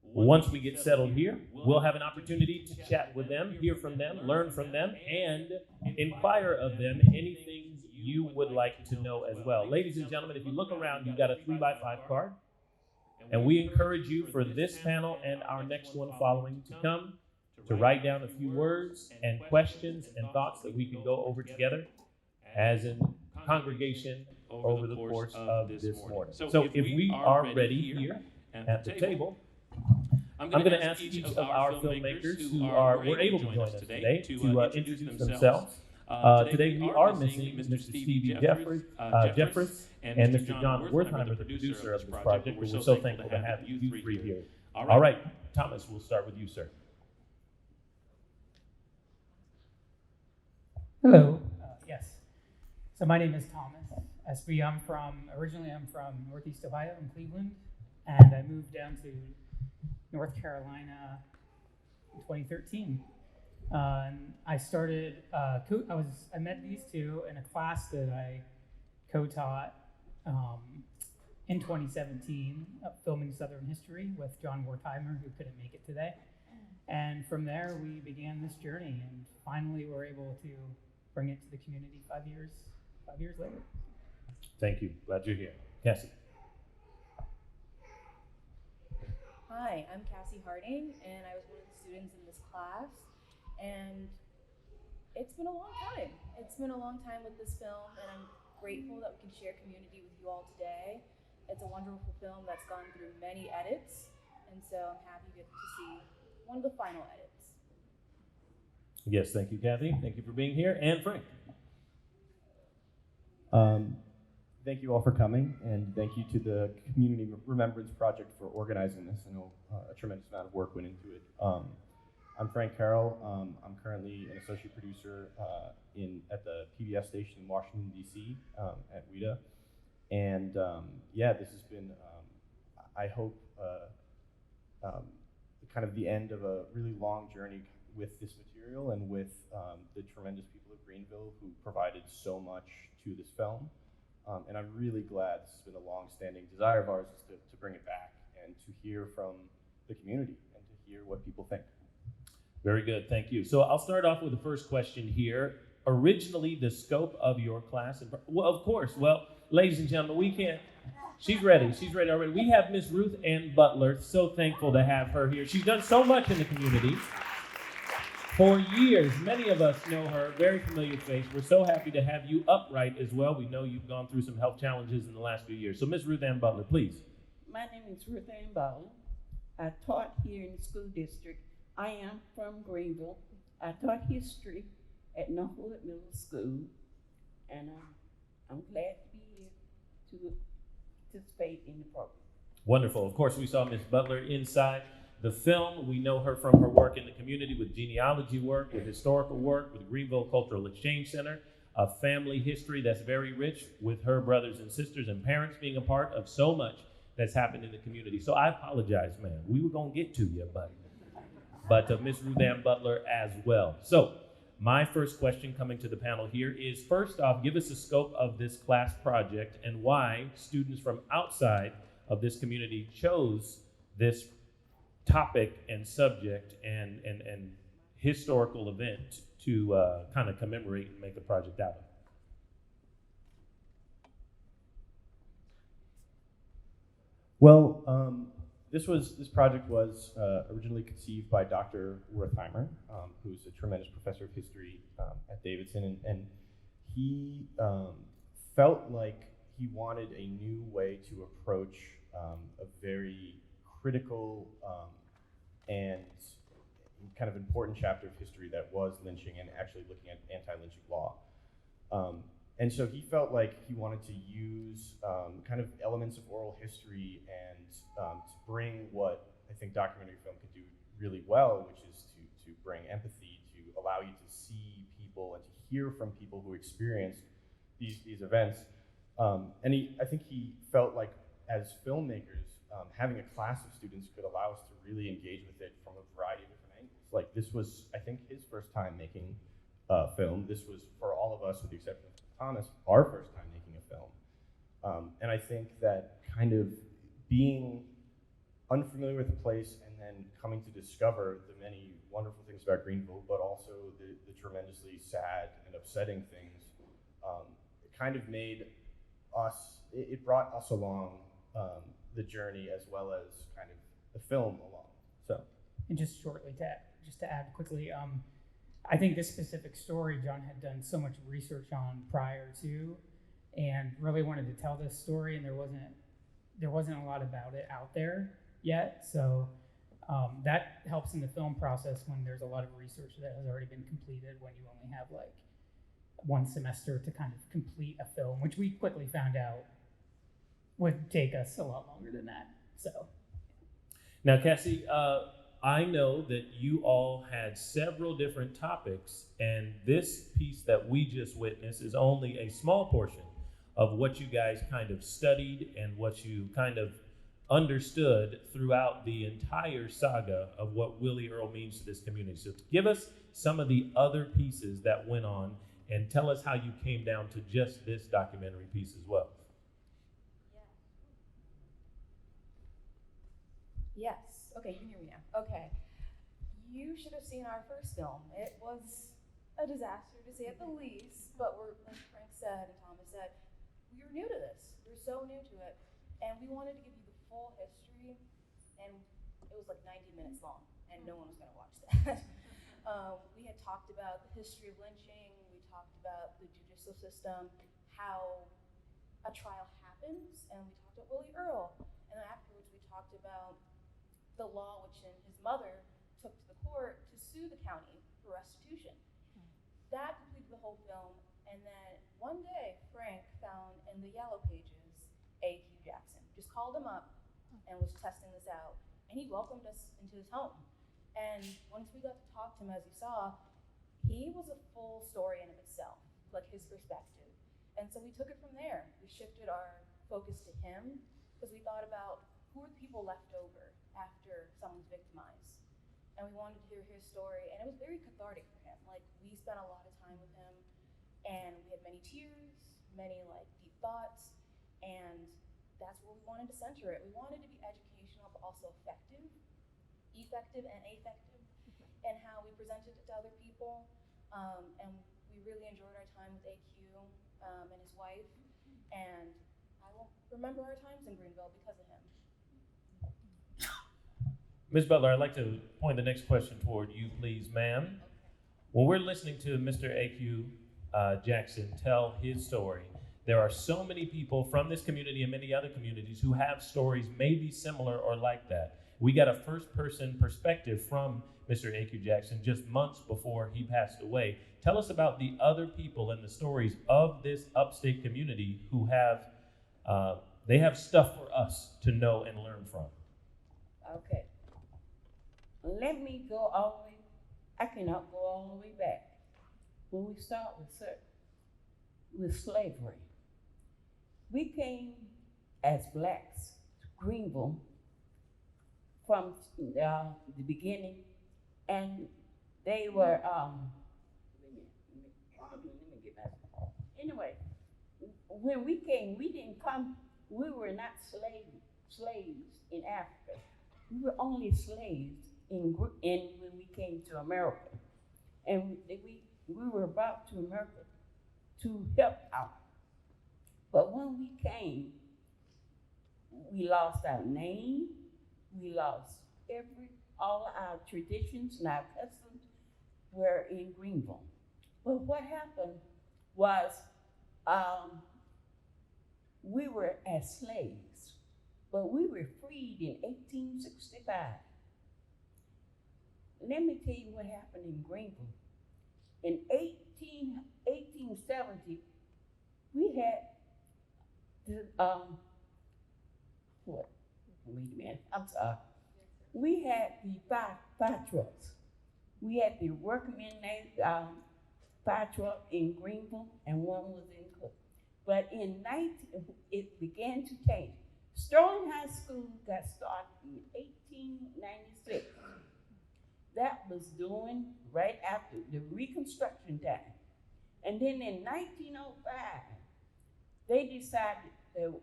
once we get settled here, we'll have an opportunity to chat with them, hear from them, learn from them, and inquire of them anything you would like to know as well. Ladies and gentlemen, if you look around, you've got a 3x5 card, and we encourage you for this panel and our next one following to come to write down a few words and questions and thoughts that we can go over together as a congregation over the course of this morning. So if we are ready here at the table, I'm going to ask each of our filmmakers who were able to join us today to introduce themselves. Today we are missing Mr. Stevie Jeffress and Mr. John Wertheimer, the producer of this project, but we're so thankful to have you three here. All right, Thomas, we'll start with you, sir. Hello. Yes. So my name is Thomas Espy. Originally I'm from Northeast Ohio in Cleveland, and I moved down to North Carolina in 2013. And I started, I met these two in a class that I co-taught in 2017, filming Southern History with John Wertheimer, who couldn't make it today. And from there, we began this journey, and finally we're able to bring it to the community 5 years later. Thank you. Glad you're here. Cassie. Hi, I'm Cassie Harding, and I was one of the students in this class, and it's been a long time. It's been a long time with this film, and I'm grateful that we can share community with you all today. It's a wonderful film that's gone through many edits, and so I'm happy to see one of the final edits. Yes, thank you, Kathy. Thank you for being here. And Frank. thank you all for coming, and thank you to the Community Remembrance Project for organizing this. I know a tremendous amount of work went into it. I'm Frank Carroll. I'm currently an associate producer at the PBS station in Washington, D.C. At WIDA. And yeah, this has been, I hope, kind of the end of a really long journey with this material and with the tremendous people of Greenville who provided so much to this film. And I'm really glad. This has been a long-standing desire of ours is to bring it back and to hear from the community and to hear what people think. Very good, thank you. So I'll start off with the first question here. Originally, the scope of your class, well, of course, well, ladies and gentlemen, we can't, she's ready already. We have Miss Ruth Ann Butler, so thankful to have her here. She's done so much in the community. For years, many of us know her, very familiar face. We're so happy to have you upright as well. We know you've gone through some health challenges in the last few years. So Miss Ruth Ann Butler, please. My name is Ruth Ann Butler. I taught here in the school district. I am from Greenville. I taught history at Northwood Middle School, and I'm glad to be here to participate in the program. Wonderful. Of course, we saw Miss Butler inside the film. We know her from her work in the community with genealogy work, with historical work, with the Greenville Cultural Exchange Center, a family history that's very rich with her brothers and sisters and parents being a part of so much that's happened in the community. So I apologize, ma'am. We were going to get to you, but Miss Ruth Ann Butler as well. So my first question coming to the panel here is, first off, give us a scope of this class project and why students from outside of this community chose this topic and subject and historical event to kind of commemorate and make a project out of. Well, this project was originally conceived by Dr. Wertheimer, who's a tremendous professor of history at Davidson, and he felt like he wanted a new way to approach a very critical and kind of important chapter of history that was lynching and actually looking at anti-lynching law. And so he felt like he wanted to use kind of elements of oral history and to bring what I think documentary film can do really well, which is to bring empathy, to allow you to see people and to hear from people who experienced these events. And I think he felt like as filmmakers, having a class of students could allow us to really engage with it from a variety of different angles. Like this was, I think, his first time making film. This was, for all of us, with the exception of Thomas, our first time making a film. And I think that kind of being unfamiliar with the place and then coming to discover the many wonderful things about Greenville, but also the tremendously sad and upsetting things, it kind of made us, it brought us along the journey as well as kind of the film along. So, and just shortly to add quickly, I think this specific story John had done so much research on prior to, and really wanted to tell this story, and there wasn't a lot about it out there yet. So that helps in the film process when there's a lot of research that has already been completed, when you only have like one semester to kind of complete a film, which we quickly found out would take us a lot longer than that. So now, Cassie, I know that you all had several different topics, and this piece that we just witnessed is only a small portion of what you guys kind of studied and what you kind of understood throughout the entire saga of what Willie Earl means to this community. So give us some of the other pieces that went on and tell us how you came down to just this documentary piece as well. Yes. Okay, you can hear me now. Okay. You should have seen our first film. It was a disaster, to say at the least, but like Frank said and Thomas said, we were new to this. We were so new to it, and we wanted to give you the full history, and it was like 90 minutes long, and no one was going to watch that. We had talked about the history of lynching. We talked about the judicial system, how a trial happens, and we talked about Willie Earl. And then afterwards, we talked about the law which his mother took to the court to sue the county for restitution. That completed the whole film, and then one day Frank found in the yellow pages just called him up and was testing this out. And he welcomed us into his home. And once we got to talk to him, as you saw, he was a full story in of itself, like his perspective. And so we took it from there. We shifted our focus to him because we thought about who are the people left over after someone's victimized. And we wanted to hear his story, and it was very cathartic for him. Like, we spent a lot of time with him, and we had many tears, many like deep thoughts, and that's where we wanted to center it. We wanted to be educational, but also effective and affective, and how we presented it to other people. And we really enjoyed our time with AQ and his wife, and I will remember our times in Greenville because of him. Ms. Butler, I'd like to point the next question toward you, please, ma'am. When we're listening to Mr. A.Q. Jackson tell his story, there are so many people from this community and many other communities who have stories maybe similar or like that. We got a first-person perspective from Mr. A.Q. Jackson just months before he passed away. Tell us about the other people and the stories of this upstate community who have, they have stuff for us to know and learn from. Okay. Let me go all the way, I cannot go all the way back. When we start with slavery, we came as blacks to Greenville from the beginning, and they were, anyway, when we came, we didn't come, we were not slaves in Africa. We were only slaves when we came to America. And we were brought to America to help out. But when we came, we lost our name, we lost all our traditions and our customs were in Greenville. But what happened was we were as slaves, but we were freed in 1865. Let me tell you what happened in Greenville. In 1870, we had the, wait a minute, I'm sorry. We had the fire trucks. We had the workmen fire truck in Greenville, and one was in Cook. But it began to change. Sterling High School got started in 1896. That was doing right after the Reconstruction time. And then in 1905, they decided the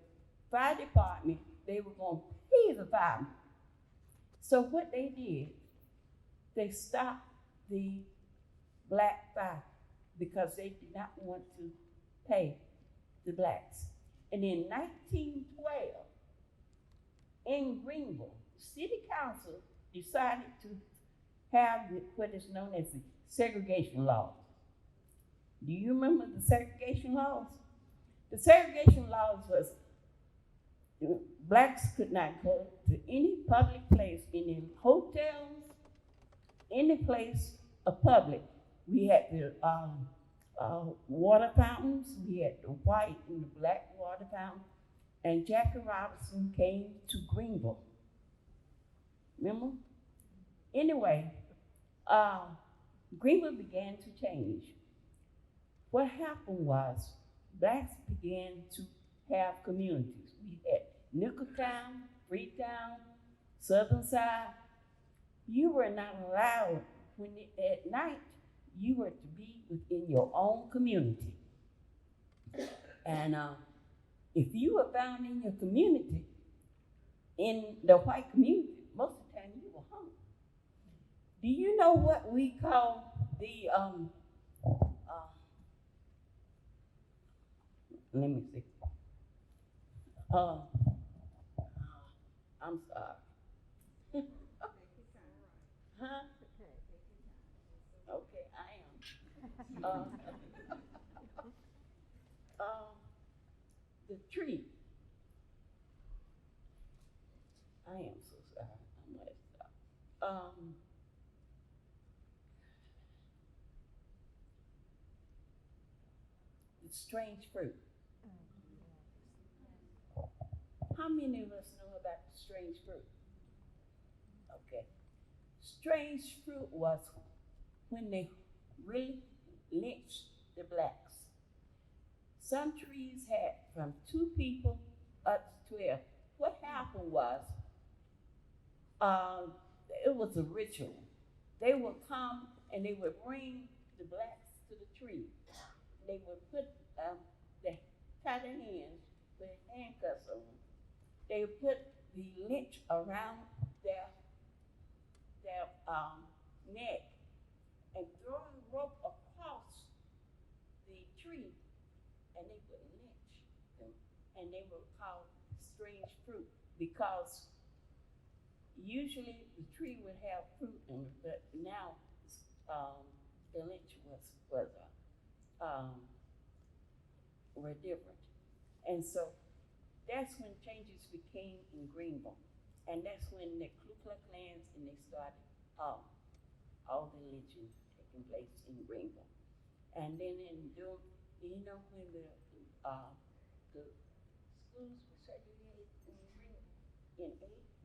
fire department, they were going to pay the firemen. So what they did, they stopped the black fire because they did not want to pay the blacks. And in 1912, in Greenville, the city council decided to have what is known as the segregation laws. Do you remember the segregation laws? The segregation laws was blacks could not go to any public place, any hotels, any place of public. We had the water fountains, we had the white and the black water fountain, and Jackie Robinson came to Greenville. Remember? Anyway, Greenville began to change. What happened was blacks began to have communities. We had Nickeltown, Freetown, Southern Side. You were not allowed, at night, you were to be within your own community. And if you were found in your community, in the white community, most of the time you were hung. Do you know what we call the, let me see. I'm sorry. Huh? Okay, I am. The tree. I am so sorry. I'm gonna stop. The strange fruit. How many of us know about the strange fruit? Okay. Strange fruit was when they really lynched the blacks. Some trees had from 2 people up to 12. What happened was, it was a ritual. They would come and they would bring the blacks to the tree. They would put tie their hands, put handcuffs on them. They would put the lynch around their neck and throw the rope across the tree, and they would lynch them, and they were called strange fruit because usually the tree would have fruit in it, but now the lynch were different, and so that's when changes became in Greenville, and that's when the Ku Klux Klans and they started all the lynching taking place in Greenville, and then when the schools were segregated in Greenville in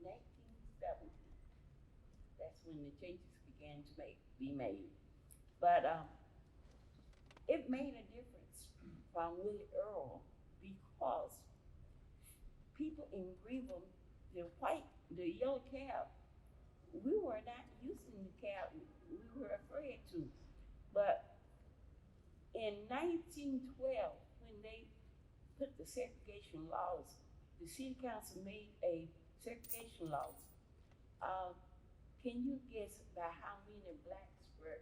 1970. That's when the changes began to be made. But it made a difference from Willie Earl because people in Greenville, the yellow cab, we were not using the cab. We were afraid to. But in 1912, when they put the segregation laws, the city council made a segregation laws. Can you guess by how many blacks were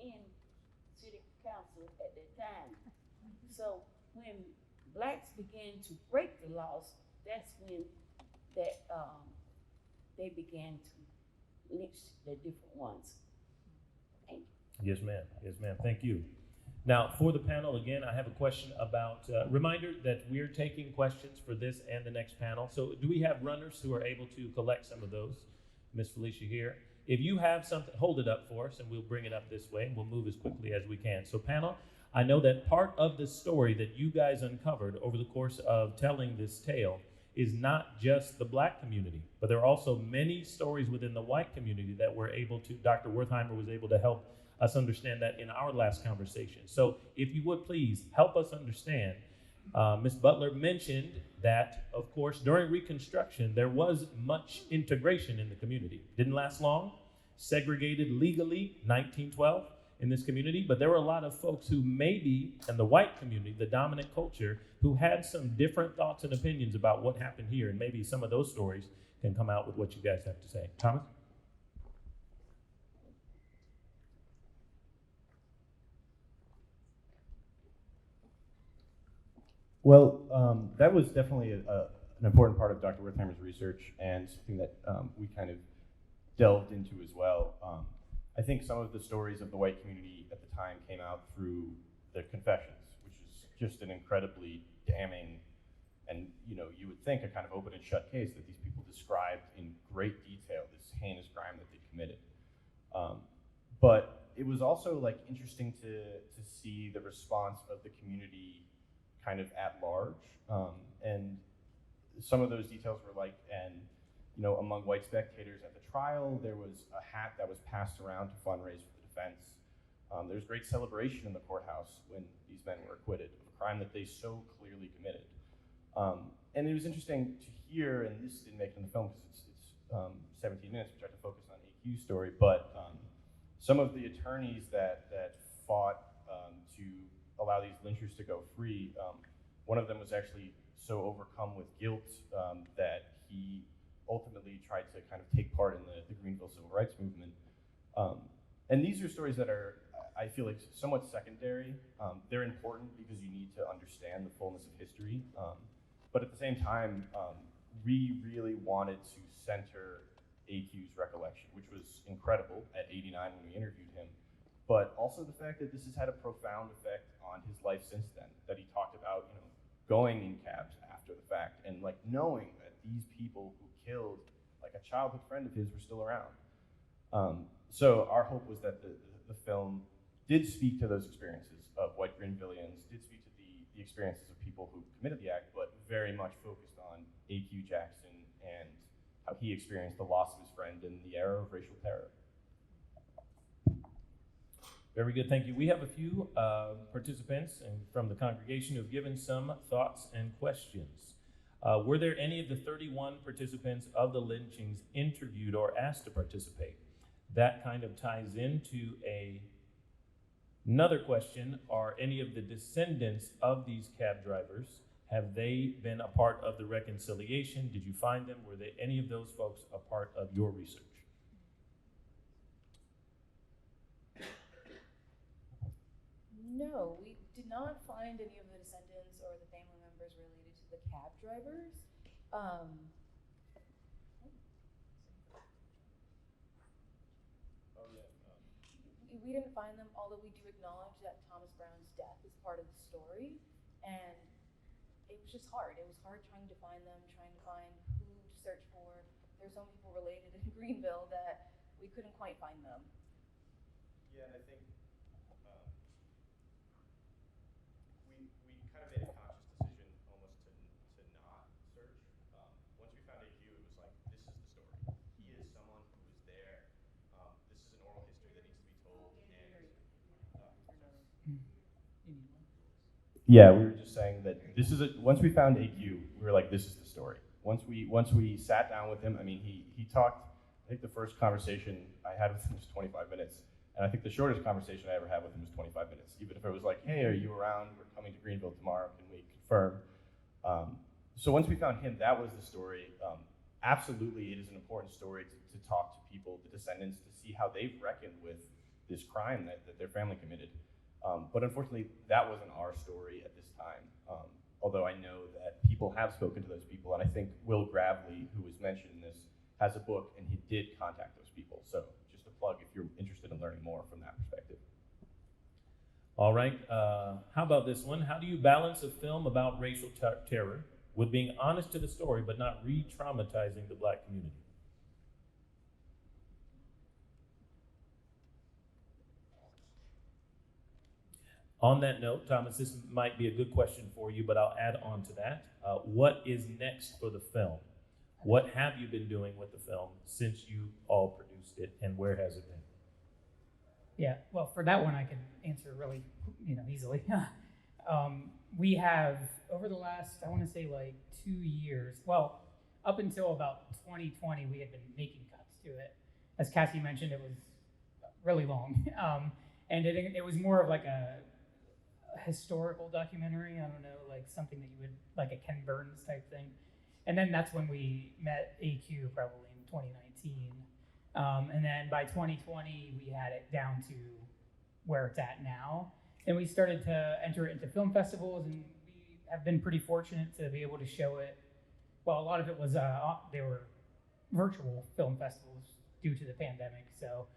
in city council at that time? So when blacks began to break the laws, that's when they began to lynch the different ones. Thank you. Yes, ma'am. Yes, ma'am. Thank you. Now, for the panel, again, I have a question about, reminder that we're taking questions for this and the next panel. So do we have runners who are able to collect some of those? Miss Felicia here. If you have something, hold it up for us and we'll bring it up this way and we'll move as quickly as we can. So panel, I know that part of the story that you guys uncovered over the course of telling this tale is not just the black community, but there are also many stories within the white community that we're able to, Dr. Wertheimer was able to help us understand that in our last conversation. So if you would please help us understand, Ms. Butler mentioned that, of course, during Reconstruction, there was much integration in the community. Didn't last long, segregated legally, 1912 in this community, but there were a lot of folks who maybe, in the white community, the dominant culture, who had some different thoughts and opinions about what happened here, and maybe some of those stories can come out with what you guys have to say. Thomas? Well, that was definitely an important part of Dr. Wertheimer's research and something that we kind of delved into as well. I think some of the stories of the white community at the time came out through the confessions, which is just an incredibly damning and, you would think a kind of open and shut case that these people described in great detail this heinous crime that they committed. But it was also interesting to see the response of the community kind of at large. And some of those details were among white spectators at the trial, there was a hat that was passed around to fundraise for the defense. There was great celebration in the courthouse when these men were acquitted of a crime that they so clearly committed. And it was interesting to hear, and this didn't make it in the film because it's 17 minutes, we tried to focus on AQ's story, but some of the attorneys that fought to allow these lynchers to go free, one of them was actually so overcome with guilt that he ultimately tried to kind of take part in the Greenville Civil Rights Movement. And these are stories that are, I feel like, somewhat secondary. They're important because you need to understand the fullness of history. But at the same time, we really wanted to center AQ's recollection, which was incredible at 89 when we interviewed him. But also the fact that this has had a profound effect on his life since then, that he talked about, going in cabs after the fact and knowing that these people who killed a childhood friend of his were still around. So our hope was that the film did speak to those experiences of white Greenvillians, did speak to the experiences of people who committed the act, but very much focused on A.Q. Jackson and how he experienced the loss of his friend in the era of racial terror. Very good, thank you. We have a few participants from the congregation who have given some thoughts and questions. Were there any of the 31 participants of the lynchings interviewed or asked to participate? That kind of ties into another question. Are any of the descendants of these cab drivers, have they been a part of the reconciliation? Did you find them? Were any of those folks a part of your research? No, we did not find any of the descendants or the family members related to the cab drivers. We didn't find them, although we do acknowledge that Thomas Brown's death is part of the story, and it was just hard. It was hard trying to find them, trying to find who to search for. There's so many people related in Greenville that we couldn't quite find them. Yeah, and I think we kind of made a conscious decision almost to not search. Once we found AQ, it was like, this is the story. He is someone who was there. This is an oral history that needs to be told. Yeah, we were just saying that this is once we found AQ, we were like, this is the story. Once we sat down with him, I mean, he talked. I think the first conversation I had with him was 25 minutes. And I think the shortest conversation I ever had with him was 25 minutes. Even if it was like, hey, are you around? We're coming to Greenville tomorrow. Can we confirm? So once we found him, that was the story. Absolutely, it is an important story to talk to people, the descendants, to see how they've reckoned with this crime that their family committed. But unfortunately, that wasn't our story at this time. Although I know that people have spoken to those people. And I think Will Gravely, who was mentioned in this, has a book, and he did contact those people. So just a plug if you're interested in learning more from that perspective. All right, how about this one? How do you balance a film about racial terror with being honest to the story but not re-traumatizing the Black community? On that note, Thomas, this might be a good question for you, but I'll add on to that. What is next for the film? What have you been doing with the film since you all produced it, and where has it been? Yeah, well, for that one, I can answer really, easily. We have, over the last, I want to say like 2 years, well, up until about 2020, we had been making cuts to it. As Cassie mentioned, it was really long. And it was more of like a historical documentary. I don't know, like something that you would, like a Ken Burns type thing. And then that's when we met AQ, probably in 2019. And then by 2020, we had it down to where it's at now. And we started to enter it into film festivals, and we have been pretty fortunate to be able to show it. Well, a lot of it was, they were virtual film festivals due to the pandemic. So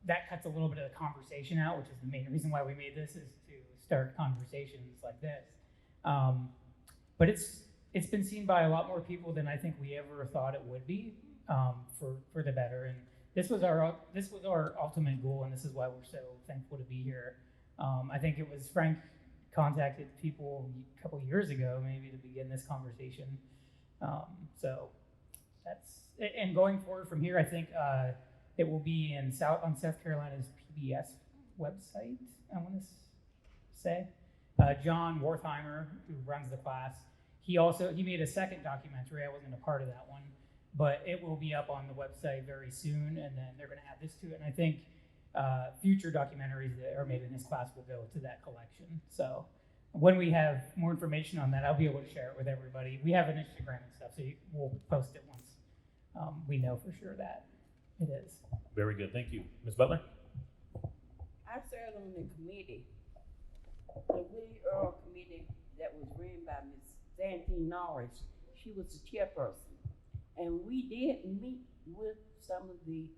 that cuts a little bit of the conversation out, which is the main reason why we made this, is to start conversations like this. But it's been seen by a lot more people than I think we ever thought it would be, for the better. And this was our ultimate goal, and this is why we're so thankful to be here. I think it was Frank contacted people a couple years ago, maybe, to begin this conversation. So that's it. And going forward from here, I think it will be on South Carolina's PBS website, I want to say. John Wertheimer, who runs the class, he made a second documentary. I wasn't a part of that one, but it will be up on the website very soon, and then they're going to add this to it. And I think future documentaries that are made in his class will go to that collection. So when we have more information on that, I'll be able to share it with everybody. We have an Instagram and stuff, so we'll post it once we know for sure that it is. Very good, thank you. Ms. Butler? I served on the committee, the Willie Earl committee that was ran by Ms. Santine Norris. She was the chairperson. And we did meet with some of the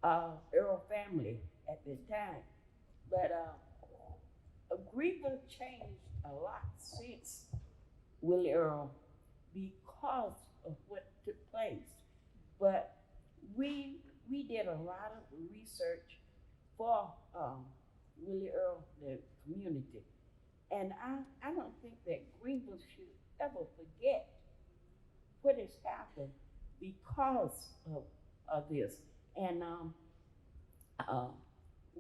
Earl family at the time. But Greenville changed a lot since Willie Earl because of what took place. But we did a lot of research for Willie Earl, the community. And I don't think that Greenville should ever forget what has happened because of this. And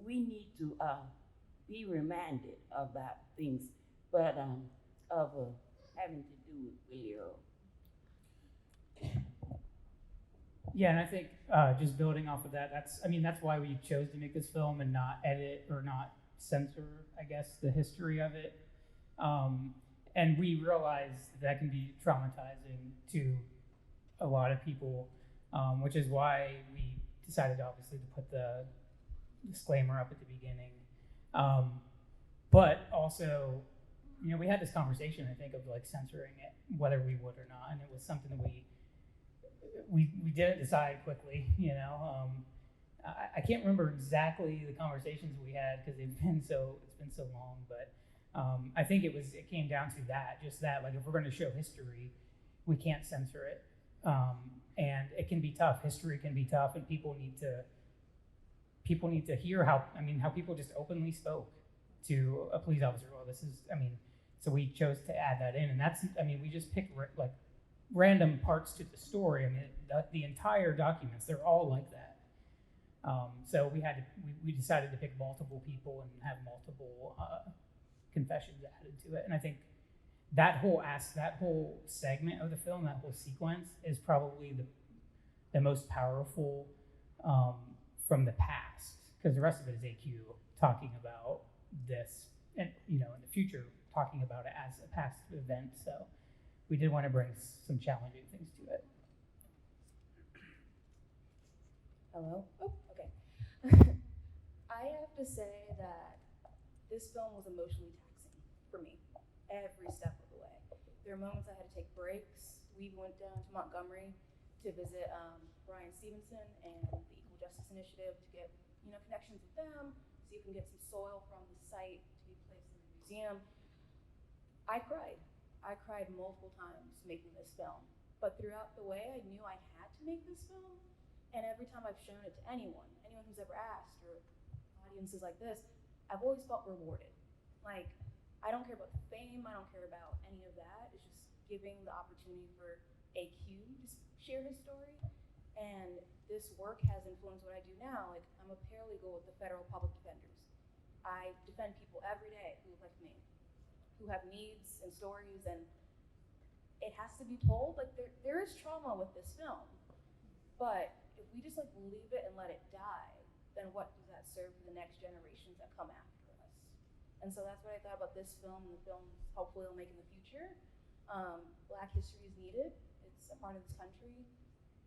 we need to be reminded about things, but of having to do with Willie Earl. Yeah, and I think just building off of that, that's why we chose to make this film and not edit or not censor, I guess, the history of it. And we realize that can be traumatizing to a lot of people, which is why we decided, obviously, to put the disclaimer up at the beginning. But also, we had this conversation, I think, of like censoring it, whether we would or not, and it was something that we didn't decide quickly. I can't remember exactly the conversations we had because it's been so long, but I think it came down to that, just that, like, if we're going to show history, we can't censor it, and it can be tough. History can be tough, and people need to hear how people just openly spoke to a police officer. Well, so we chose to add that in, and we just picked like random parts to the story. The entire documents, they're all like that. So we decided to pick multiple people and have multiple confessions added to it. And I think that whole segment of the film, that whole sequence, is probably the most powerful from the past, because the rest of it is AQ talking about this, and in the future talking about it as a past event. So we did want to bring some challenging things to it. Hello? Oh, okay. I have to say that this film was emotionally taxing for me, every step of the way. There were moments I had to take breaks. We went down to Montgomery to visit Brian Stevenson and the Equal Justice Initiative to get connections with them, see if we can get some soil from the site to be placed in the museum. I cried multiple times making this film, but throughout the way I knew I had to make this film, and every time I've shown it to anyone who's ever asked, or audiences like this, I've always felt rewarded. Like, I don't care about the fame, I don't care about any of that. It's just giving the opportunity for AQ to share his story, and this work has influenced what I do now. Like, I'm a paralegal with the Federal Public Defenders. I defend people every day who look like me, who have needs and stories, and it has to be told. Like, there is trauma with this film, but if we just leave it and let it die, then what does that serve for the next generations that come after us? And so that's what I thought about this film, and the films hopefully will make in the future. Black history is needed. It's a part of this country.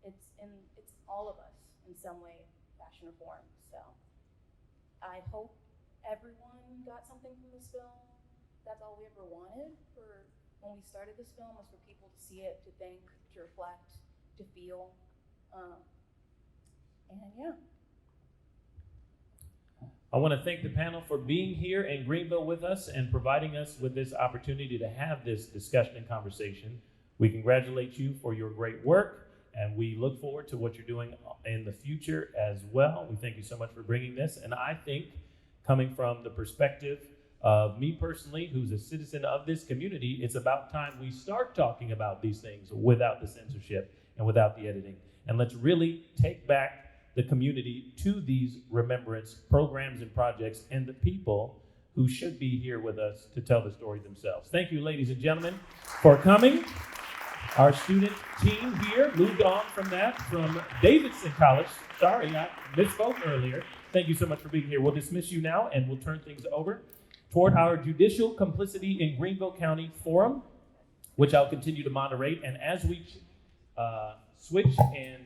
It's all of us in some way, fashion, or form. So I hope everyone got something from this film. That's all we ever wanted for when we started this film, was for people to see it, to think, to reflect, to feel. And yeah. I want to thank the panel for being here in Greenville with us and providing us with this opportunity to have this discussion and conversation. We congratulate you for your great work, and we look forward to what you're doing in the future as well. We thank you so much for bringing this. And I think, coming from the perspective of me personally, who's a citizen of this community, it's about time we start talking about these things without the censorship and without the editing. And let's really take back the community to these remembrance programs and projects and the people who should be here with us to tell the story themselves. Thank you, ladies and gentlemen, for coming. Our student team here moved on from Davidson College. Sorry, I misspoke earlier. Thank you so much for being here. We'll dismiss you now, and we'll turn things over toward our Judicial Complicity in Greenville County Forum, which I'll continue to moderate. And as we switch and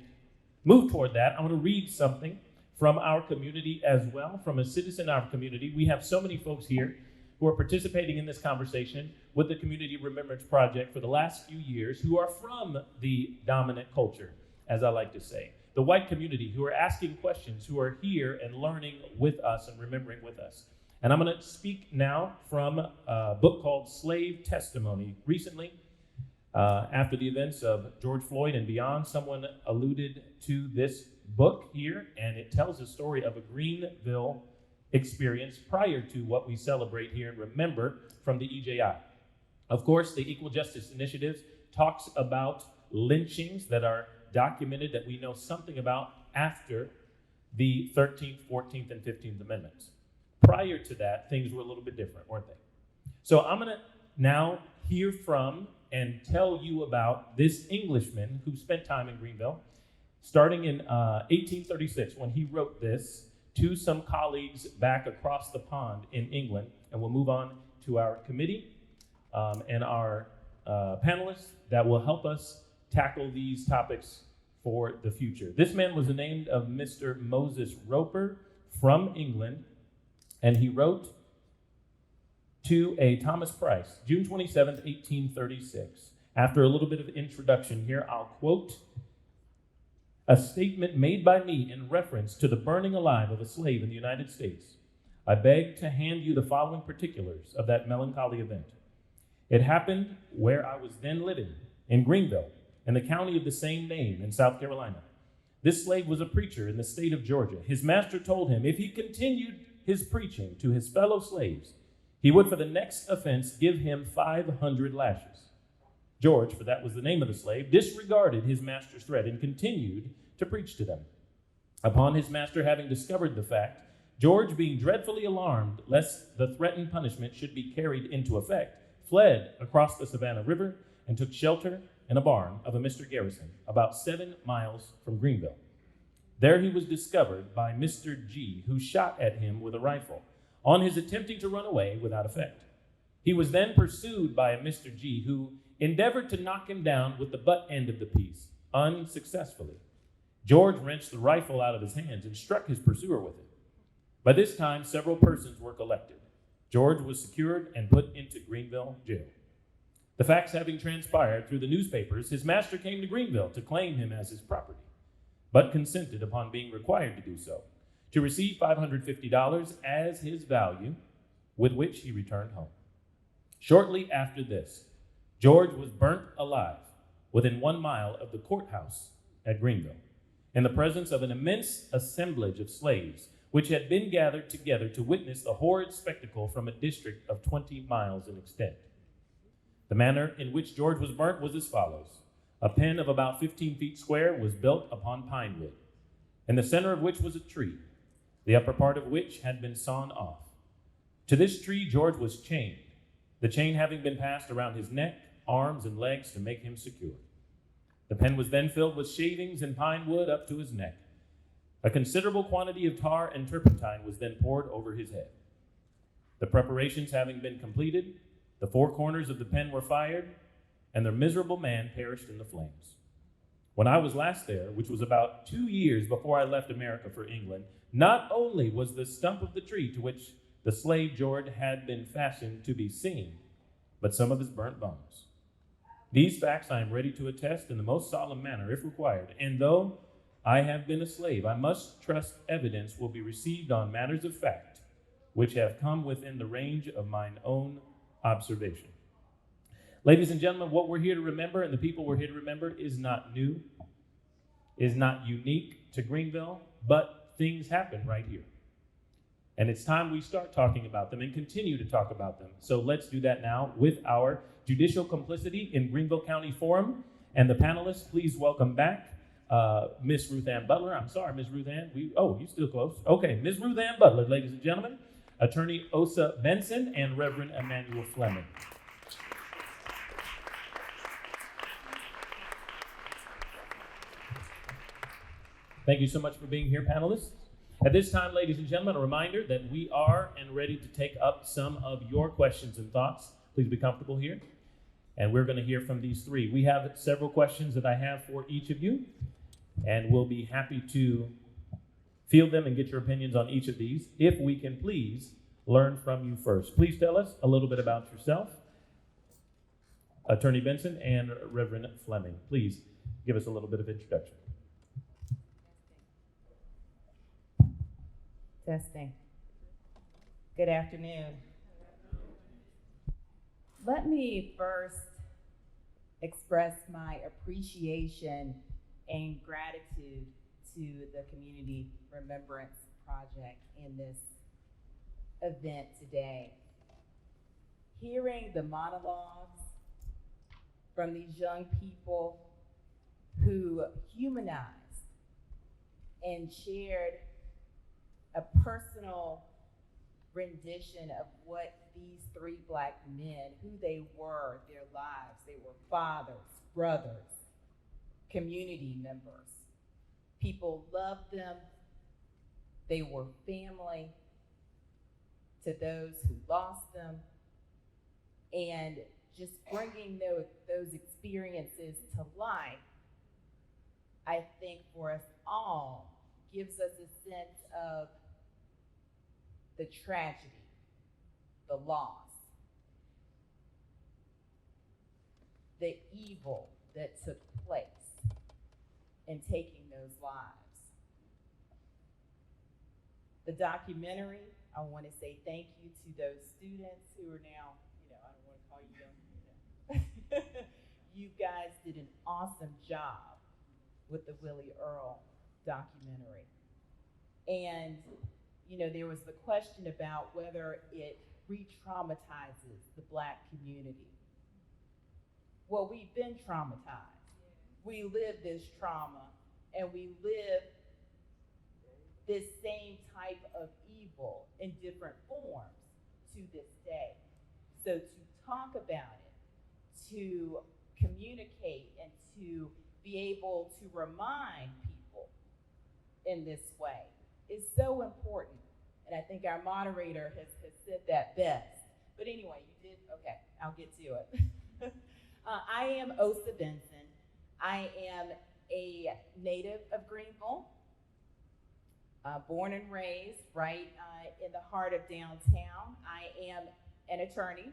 move toward that, I want to read something from our community as well, from a citizen in our community. We have so many folks here who are participating in this conversation with the Community Remembrance Project for the last few years, who are from the dominant culture, as I like to say, the white community, who are asking questions, who are here and learning with us and remembering with us. And I'm going to speak now from a book called Slave Testimony. Recently, after the events of George Floyd and beyond, someone alluded to this book here, and it tells the story of a Greenville experience prior to what we celebrate here and remember from the EJI. Of course, the Equal Justice Initiative talks about lynchings that are documented that we know something about after the 13th, 14th, and 15th Amendments. Prior to that, things were a little bit different, weren't they? So I'm going to now hear from and tell you about this Englishman who spent time in Greenville, starting in 1836 when he wrote this to some colleagues back across the pond in England. And we'll move on to our committee and our panelists that will help us tackle these topics for the future. This man was the name of Mr. Moses Roper from England, and he wrote to a Thomas Price, June 27th, 1836. After a little bit of introduction here, I'll quote a statement made by me in reference to the burning alive of a slave in the United States. I beg to hand you the following particulars of that melancholy event. It happened where I was then living, in Greenville, in the county of the same name in South Carolina. This slave was a preacher in the state of Georgia. His master told him if he continued his preaching to his fellow slaves, he would for the next offense give him 500 lashes. George, for that was the name of the slave, disregarded his master's threat and continued to preach to them. Upon his master having discovered the fact, George, being dreadfully alarmed lest the threatened punishment should be carried into effect, fled across the Savannah River and took shelter in a barn of a Mr. Garrison, about 7 miles from Greenville. There he was discovered by Mr. G, who shot at him with a rifle, on his attempting to run away without effect. He was then pursued by a Mr. G, who endeavored to knock him down with the butt end of the piece, unsuccessfully. George wrenched the rifle out of his hands and struck his pursuer with it. By this time, several persons were collected. George was secured and put into Greenville jail. The facts having transpired through the newspapers, his master came to Greenville to claim him as his property, but consented upon being required to do so, to receive $550 as his value, with which he returned home. Shortly after this, George was burnt alive within 1 mile of the courthouse at Greenville, in the presence of an immense assemblage of slaves, which had been gathered together to witness the horrid spectacle from a district of 20 miles in extent. The manner in which George was burnt was as follows. A pen of about 15 feet square was built upon pine wood, in the center of which was a tree, the upper part of which had been sawn off. To this tree George was chained, the chain having been passed around his neck, arms, and legs to make him secure. The pen was then filled with shavings and pine wood up to his neck. A considerable quantity of tar and turpentine was then poured over his head. The preparations having been completed, the 4 corners of the pen were fired, and the miserable man perished in the flames. When I was last there, which was about 2 years before I left America for England, not only was the stump of the tree to which the slave George had been fastened to be seen, but some of his burnt bones. These facts I am ready to attest in the most solemn manner, if required, and though I have been a slave, I must trust evidence will be received on matters of fact, which have come within the range of mine own observation. Ladies and gentlemen, what we're here to remember and the people we're here to remember is not new, is not unique to Greenville, but things happen right here. And it's time we start talking about them and continue to talk about them. So let's do that now with our Judicial Complicity in Greenville County Forum. And the panelists, please welcome back Miss Ruth Ann Butler. I'm sorry, Miss Ruth Ann. You're still close. Okay, Miss Ruth Ann Butler, ladies and gentlemen. Attorney Osa Benson and Reverend Emmanuel Fleming. Thank you so much for being here, panelists. At this time, ladies and gentlemen, a reminder that we are and ready to take up some of your questions and thoughts. Please be comfortable here. And we're going to hear from these 3. We have several questions that I have for each of you, and we'll be happy to field them and get your opinions on each of these. If we can please learn from you first. Please tell us a little bit about yourself. Attorney Benson and Reverend Fleming, please give us a little bit of introduction. Testing. Good afternoon. Let me first express my appreciation and gratitude to the Community Remembrance Project in this event today, hearing the monologues from these young people who humanized and shared a personal rendition of what these three Black men, who they were, their lives. They were fathers, brothers, community members. People loved them. They were family to those who lost them. And just bringing those experiences to life, I think for us all, gives us a sense of the tragedy, the loss, the evil that took place in taking those lives. The documentary, I want to say thank you to those students who are now, I don't want to call you young, you guys did an awesome job with the Willie Earl documentary. And, there was the question about whether it re-traumatizes the Black community. Well, we've been traumatized. We live this trauma, and we live this same type of evil in different forms to this day. So to talk about it, to communicate, and to be able to remind people in this way is so important. And I think our moderator has said that best. But anyway, you did, okay, I'll get to it. I am Osa Benson. I am a native of Greenville, born and raised right in the heart of downtown. I am an attorney.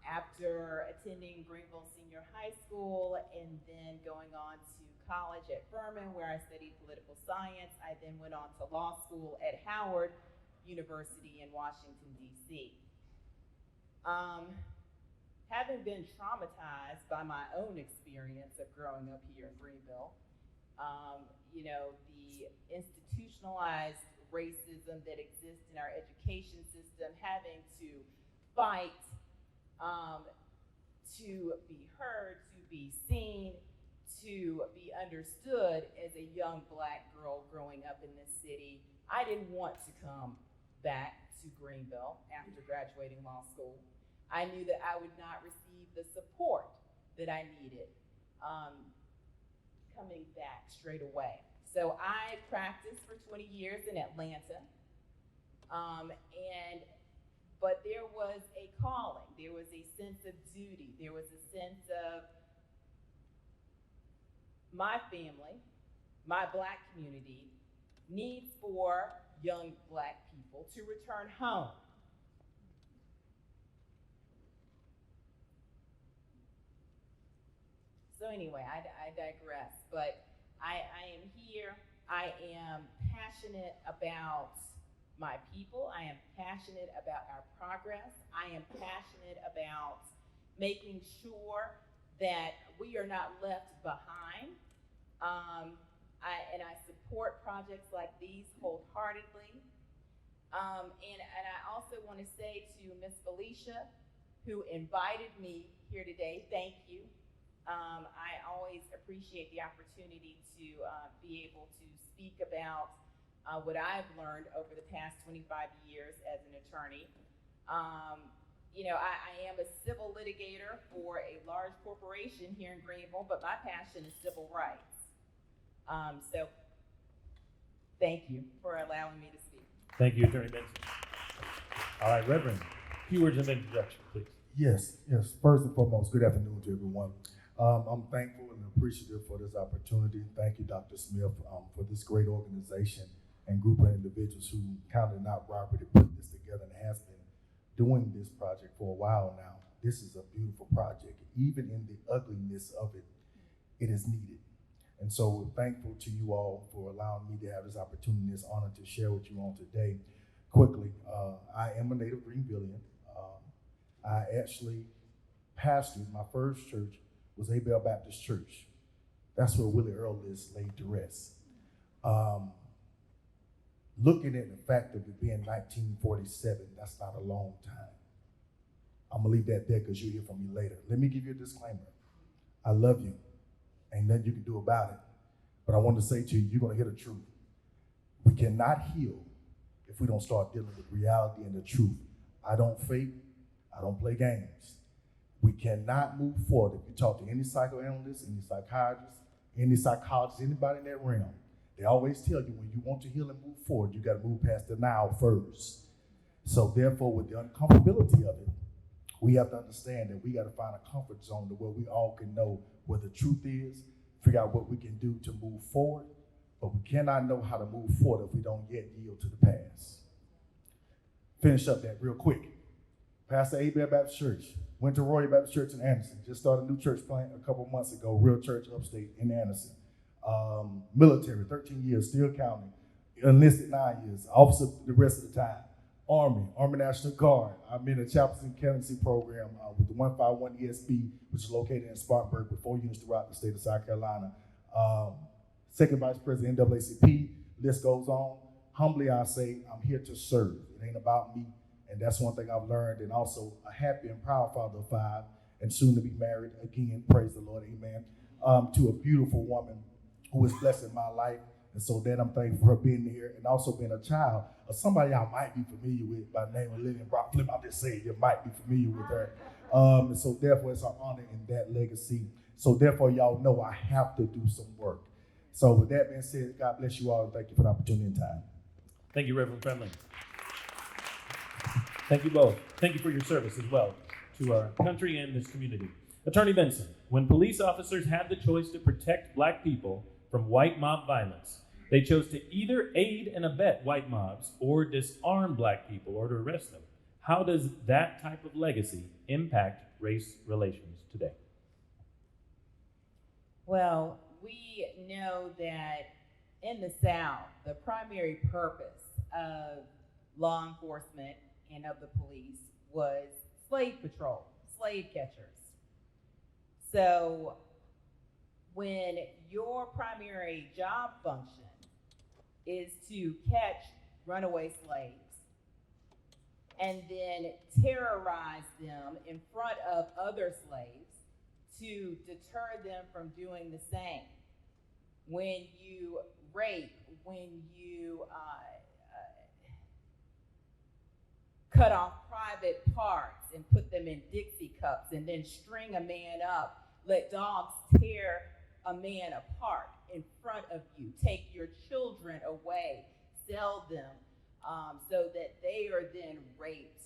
After attending Greenville Senior High School and then going on to college at Furman, where I studied political science, I then went on to law school at Howard University in Washington, D.C. Having been traumatized by my own experience of growing up here in Greenville, the institutionalized racism that exists in our education system, having to fight to be heard, to be seen, to be understood as a young Black girl growing up in this city. I didn't want to come back to Greenville after graduating law school. I knew that I would not receive the support that I needed coming back straight away. So I practiced for 20 years in Atlanta, but there was a calling, there was a sense of duty, there was a sense of my family, my Black community, needs for young Black people to return home. So anyway, I digress, but I am here. I am passionate about my people. I am passionate about our progress. I am passionate about making sure that we are not left behind. I support projects like these wholeheartedly. And I also want to say to Ms. Felicia, who invited me here today, thank you. I always appreciate the opportunity to be able to speak about what I've learned over the past 25 years as an attorney. I am a civil litigator for a large corporation here in Greenville, but my passion is civil rights. So thank you for allowing me to speak. Thank you, Attorney Benson. All right, Reverend, a few words of introduction, please. Yes. First and foremost, good afternoon to everyone. I'm thankful and appreciative for this opportunity. Thank you, Dr. Smith, for this great organization and group of individuals who counted not robbery to put this together and has been doing this project for a while now. This is a beautiful project. Even in the ugliness of it, it is needed. And so we're thankful to you all for allowing me to have this opportunity, this honor to share with you all today. Quickly, I am a native Greenvillian. I actually pastored, my first church was Abel Baptist Church. That's where Willie Earl is laid to rest. looking at the fact of it being 1947, that's not a long time. I'm gonna leave that there because you'll hear from me later. Let me give you a disclaimer. I love you. Ain't nothing you can do about it. But I want to say to you, you're gonna hear the truth. We cannot heal if we don't start dealing with reality and the truth. I don't fake, I don't play games. We cannot move forward. If you talk to any psychoanalyst, any psychiatrist, any psychologist, anybody in that realm, they always tell you when you want to heal and move forward, you got to move past the now first. So therefore, with the uncomfortability of it, we have to understand that we got to find a comfort zone to where we all can know what the truth is, figure out what we can do to move forward, but we cannot know how to move forward if we don't yet yield to the past. Finish up that real quick. Pastor Abel Baptist Church, went to Royal Baptist Church in Anderson, just started a new church plant a couple months ago, Real Church Upstate in Anderson. Military, 13 years, still counting. Enlisted 9 years, officer the rest of the time. Army National Guard. I'm in a chaplaincy and candidacy program with the 151 ESB, which is located in Spartanburg with 4 units throughout the state of South Carolina. Second Vice President, NAACP, list goes on. Humbly, I say, I'm here to serve. It ain't about me, and that's one thing I've learned, and also a happy and proud father of 5, and soon to be married again, praise the Lord, amen, to a beautiful woman who is blessing my life. And so that I'm thankful for her being here and also being a child of somebody y'all might be familiar with by the name of Lillian Brock Flip. I'm just saying you might be familiar with her. And so therefore it's an honor in that legacy. So therefore y'all know I have to do some work. So with that being said, God bless you all and thank you for the opportunity and time. Thank you, Reverend Friendly. Thank you both. Thank you for your service as well to our country and this community. Attorney Benson, when police officers had the choice to protect black people from white mob violence, they chose to either aid and abet white mobs or disarm black people or to arrest them. How does that type of legacy impact race relations today? Well, we know that in the South, the primary purpose of law enforcement and of the police was slave patrol, slave catchers. So when your primary job function is to catch runaway slaves and then terrorize them in front of other slaves to deter them from doing the same. When you rape, when you cut off private parts and put them in Dixie cups and then string a man up, let dogs tear a man apart in front of you, take your children away, sell them so that they are then raped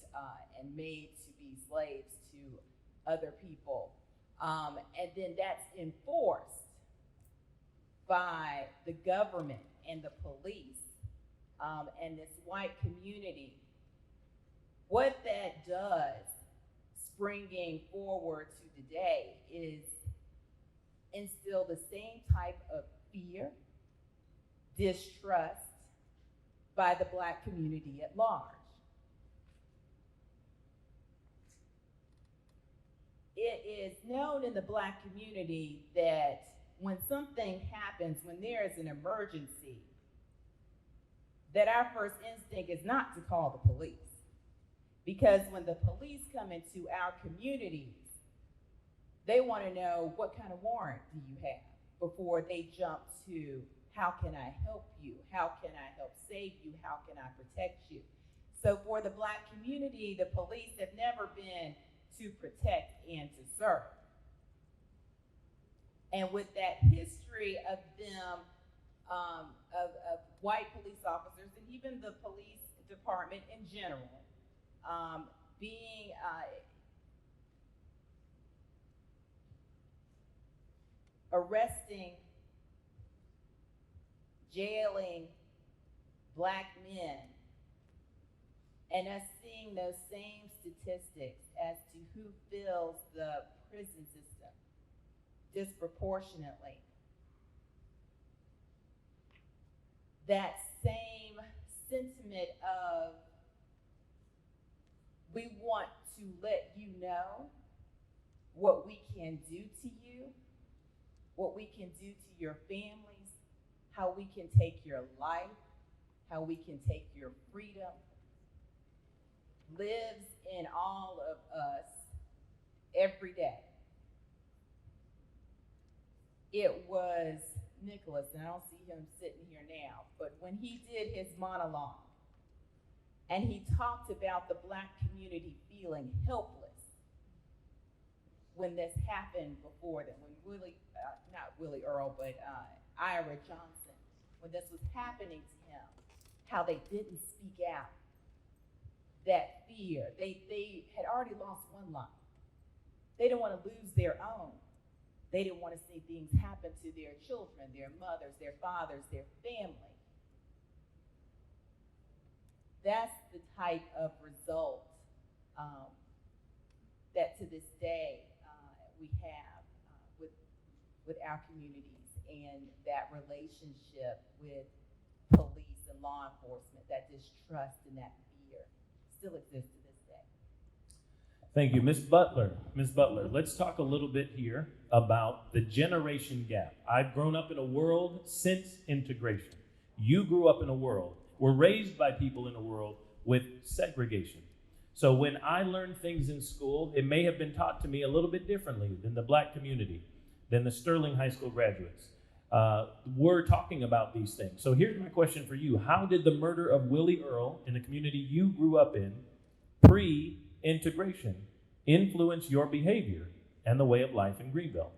and made to be slaves to other people. And then that's enforced by the government and the police and this white community. What that does, springing forward to today, is instill the same type of fear, distrust by the black community at large. It is known in the black community that when something happens, when there is an emergency, that our first instinct is not to call the police. Because when the police come into our communities, they want to know, what kind of warrant do you have, before they jump to, how can I help you? How can I help save you? How can I protect you? So for the black community, the police have never been to protect and to serve. And with that history of them, of white police officers and even the police department in general, being arresting, jailing black men, and us seeing those same statistics as to who fills the prison system disproportionately. That same sentiment of, we want to let you know what we can do to you, what we can do to your families, how we can take your life, how we can take your freedom, lives in all of us every day. It was Nicholas, and I don't see him sitting here now, but when he did his monologue and he talked about the Black community feeling helpless when this happened before them, when not Willie Earl, but Ira Johnson, when this was happening to him, how they didn't speak out. That fear, they had already lost one life. They didn't want to lose their own. They didn't want to see things happen to their children, their mothers, their fathers, their family. That's the type of result that to this day we have with our communities, and that relationship with police and law enforcement, that distrust and that fear still exists to this day. Thank you. Ms. Butler, let's talk a little bit here about the generation gap. I've grown up in a world since integration. You grew up in a world, were raised by people in a world with segregation. So when I learned things in school, it may have been taught to me a little bit differently than the Black community, than the Sterling High School graduates. We're talking about these things. So here's my question for you. How did the murder of Willie Earl in the community you grew up in, pre-integration, influence your behavior and the way of life in Greenville?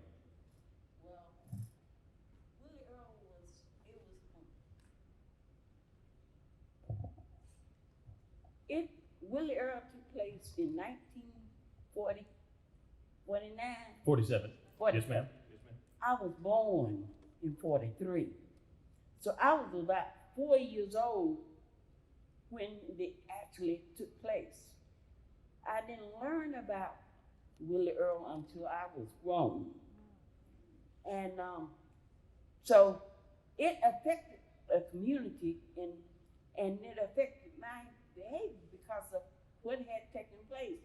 Willie Earl took place in 1940, 49. 47. 47. Yes, ma'am. I was born in 43. So I was about 4 years old when it actually took place. I didn't learn about Willie Earl until I was grown. And so it affected the community, and it affected my behavior because of what had taken place.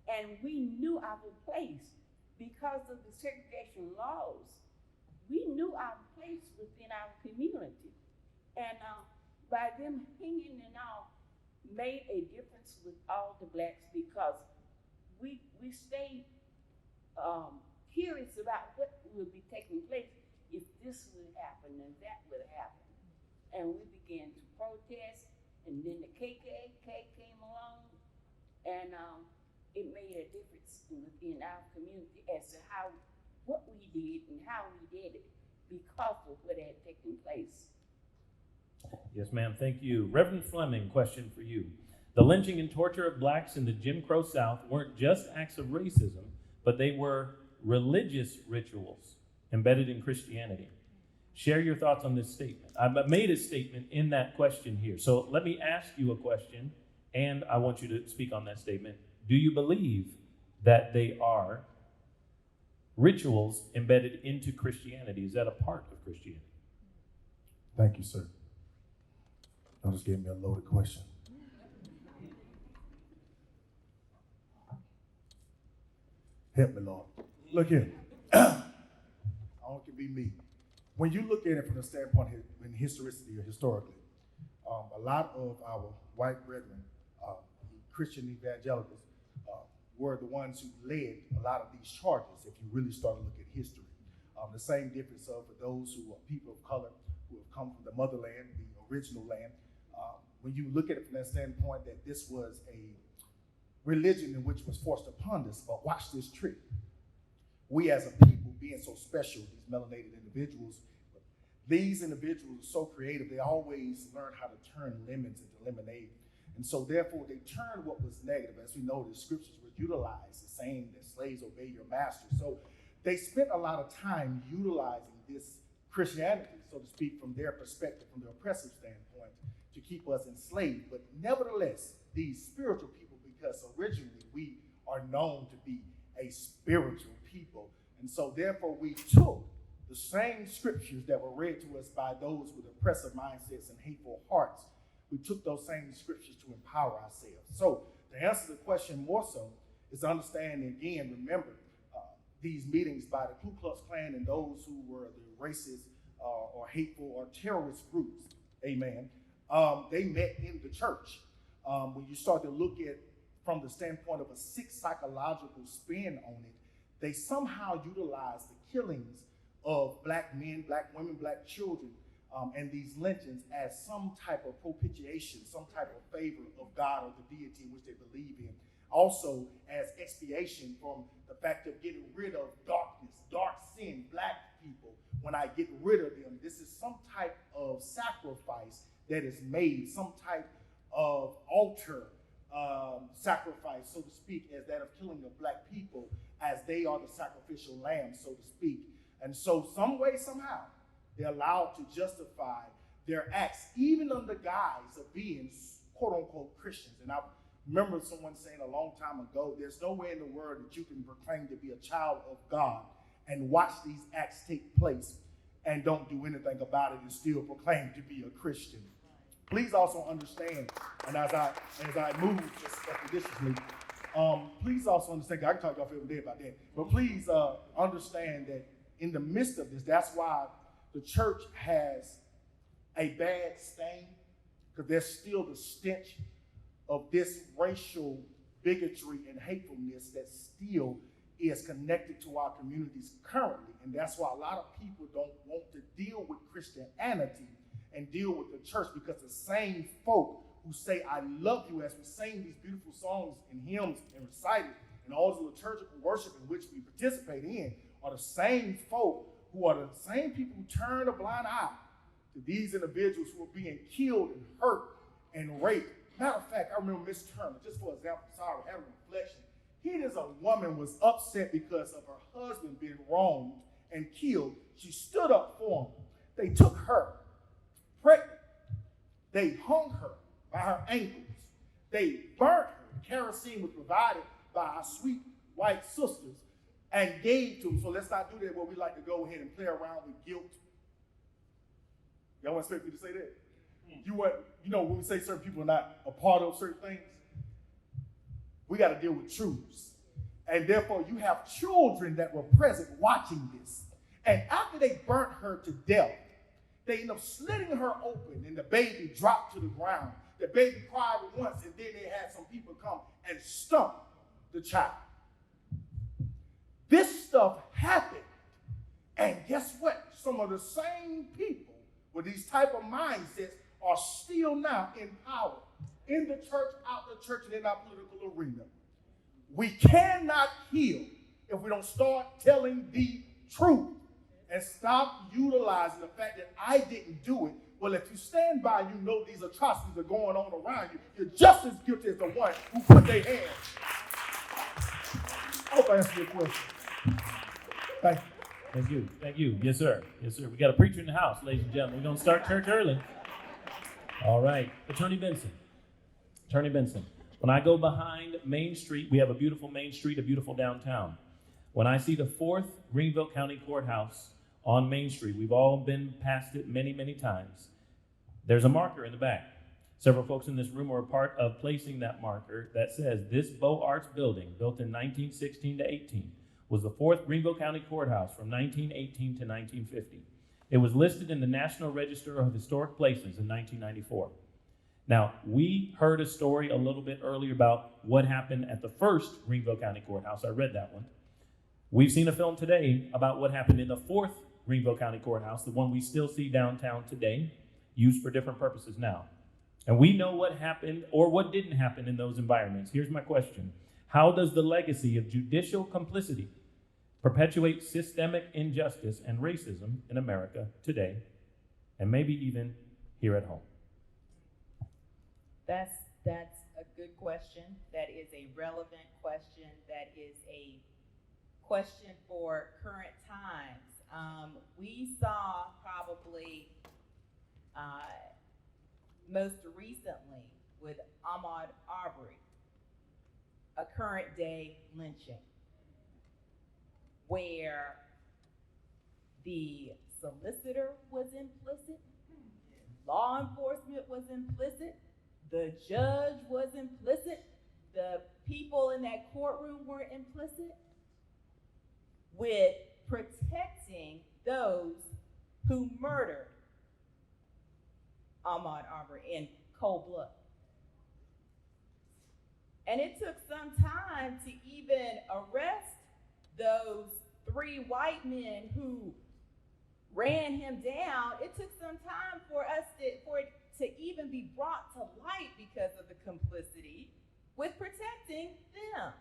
And we knew our place because of the segregation laws. We knew our place within our community. And by them hanging and all, made a difference with all the Blacks, because we stayed curious about what would be taking place if this would happen and that would happen. And we began to protest, and then the KKK came along, and it made a difference within our community as to what we did and how we did it because of what had taken place. Yes, ma'am. Thank you. Reverend Fleming, question for you. The lynching and torture of Blacks in the Jim Crow South weren't just acts of racism, but they were religious rituals embedded in Christianity. Share your thoughts on this statement. I've made a statement in that question here. So let me ask you a question, and I want you to speak on that statement. Do you believe that they are rituals embedded into Christianity? Is that a part of Christianity? Thank you, sir. That just gave me a loaded question. Help me, Lord. Look here. I want it to be me. When you look at it from the standpoint in historicity or historically, a lot of our white brethren, Christian evangelicals, were the ones who led a lot of these charges, if you really start to look at history. The same difference for those who are people of color, who have come from the motherland, the original land. When you look at it from that standpoint, that this was a religion in which was forced upon us, but watch this trick. We as a people, being so special, these melanated individuals, these individuals are so creative, they always learn how to turn lemons into lemonade. And so therefore they turned what was negative. As we know, the scriptures were utilized, the saying that slaves obey your master. So they spent a lot of time utilizing this Christianity, so to speak, from their perspective, from the oppressive standpoint, to keep us enslaved. But nevertheless, these spiritual people, because originally we are known to be a spiritual people, and so therefore we took the same scriptures that were read to us by those with oppressive mindsets and hateful hearts. We took those same scriptures to empower ourselves. So to answer the question more so is to understand, and again, remember these meetings by the Ku Klux Klan and those who were the racist or hateful or terrorist groups, amen. they met in the church. When you start to look at from the standpoint of a sick psychological spin on it, they somehow utilize the killings of black men, black women, black children, and these lynchings as some type of propitiation, some type of favor of God or the deity in which they believe in. Also as expiation from the fact of getting rid of darkness, dark sin, black people. When I get rid of them, this is some type of sacrifice that is made, some type of altar sacrifice, so to speak, as that of killing the black people, as they are the sacrificial lamb, so to speak. And so some way, somehow, they're allowed to justify their acts, even under guise of being quote unquote Christians. And I remember someone saying a long time ago, there's no way in the world that you can proclaim to be a child of God and watch these acts take place and don't do anything about it and still proclaim to be a Christian. Please also understand, and as I move expeditiously, please also understand, I can talk to y'all for every day about that, but please understand that in the midst of this, that's why the church has a bad stain, because there's still the stench of this racial bigotry and hatefulness that still is connected to our communities currently. And that's why a lot of people don't want to deal with Christianity and deal with the church, because the same folk who say, I love you, as we sing these beautiful songs and hymns and recite it, and all the liturgical worship in which we participate in, are the same folk who are the same people who turn a blind eye to these individuals who are being killed and hurt and raped. Matter of fact, I remember Miss Turner, just for example, sorry, having a reflection. Here is a woman was upset because of her husband being wronged and killed. She stood up for him. They took her pregnant. They hung her by her ankles. They burnt her. Kerosene was provided by our sweet white sisters and gave to them. So let's not do that where we like to go ahead and play around with guilt. Y'all want to expect me to say that? You know, when we say certain people are not a part of certain things, we got to deal with truths. And therefore, you have children that were present watching this. And after they burnt her to death, they end up slitting her open and the baby dropped to the ground. The baby cried once, and then they had some people come and stump the child. This stuff happened. And guess what? Some of the same people with these type of mindsets are still now in power in the church, out the church, and in our political arena. We cannot heal if we don't start telling the truth and stop utilizing the fact that I didn't do it. Well, if you stand by, you know these atrocities are going on around you. You're just as guilty as the one who put their hands. I hope I answered your question. Thank you. Thank you. Thank you. Yes, sir. Yes, sir. We got a preacher in the house, ladies and gentlemen. We're going to start church early. All right. Attorney Benson. Attorney Benson. When I go behind Main Street, we have a beautiful Main Street, a beautiful downtown. When I see the 4th Greenville County Courthouse on Main Street, we've all been past it many, many times. There's a marker in the back. Several folks in this room are a part of placing that marker that says this Beaux Arts building, built in 1916 to 18, was the 4th Greenville County Courthouse from 1918 to 1950. It was listed in the National Register of Historic Places in 1994. Now, we heard a story a little bit earlier about what happened at the 1st Greenville County Courthouse. I read that one. We've seen a film today about what happened in the 4th Greenville County Courthouse, the one we still see downtown today, used for different purposes now. And we know what happened or what didn't happen in those environments. Here's my question. How does the legacy of judicial complicity perpetuate systemic injustice and racism in America today, and maybe even here at home? That's a good question. That is a relevant question. That is a question for current times. We saw probably most recently with Ahmaud Arbery, a current day lynching, where the solicitor was implicit, law enforcement was implicit, the judge was implicit, the people in that courtroom were implicit with protecting those who murdered Ahmaud Arbery in cold blood. And it took some time to even arrest those 3 white men who ran him down. It took some time for it to even be brought to light because of the complicity with protecting them.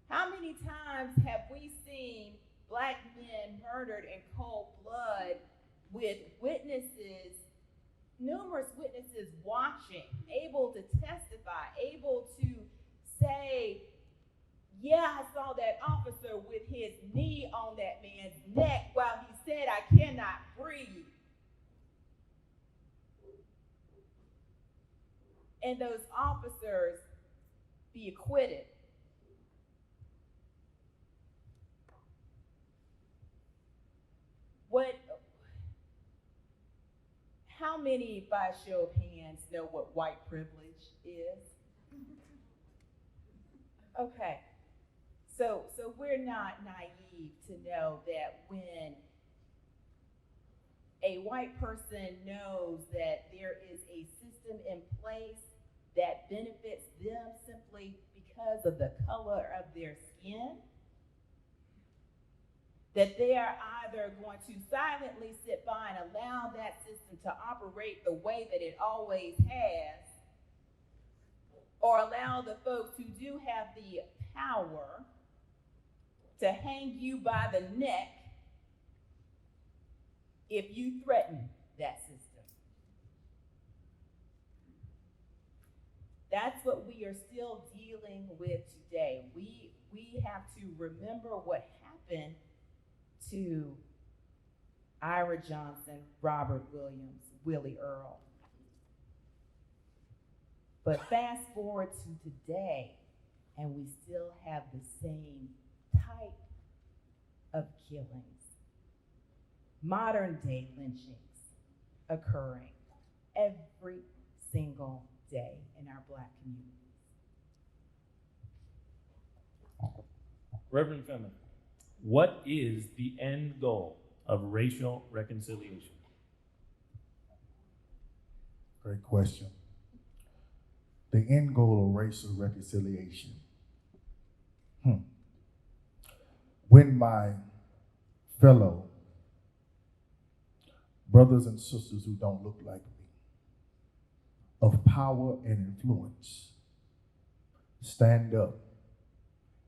How many times have we seen Black men murdered in cold blood with witnesses, numerous witnesses watching, able to testify, able to say, yeah, I saw that officer with his knee on that man's neck while he said, I cannot breathe. And those officers be acquitted. How many, by a show of hands, know what white privilege is? Okay, so we're not naive to know that when a white person knows that there is a system in place that benefits them simply because of the color of their skin, that they are either going to silently sit by and allow that system to operate the way that it always has, or allow the folks who do have the power to hang you by the neck if you threaten that system. That's what we are still dealing with today. We have to remember what happened to Ira Johnson, Robert Williams, Willie Earl. But fast forward to today, and we still have the same type of killings, modern day lynchings occurring every single day in our Black communities. Reverend Fema, what is the end goal of racial reconciliation? Great question. The end goal of racial reconciliation. When my fellow brothers and sisters who don't look like me, of power and influence, stand up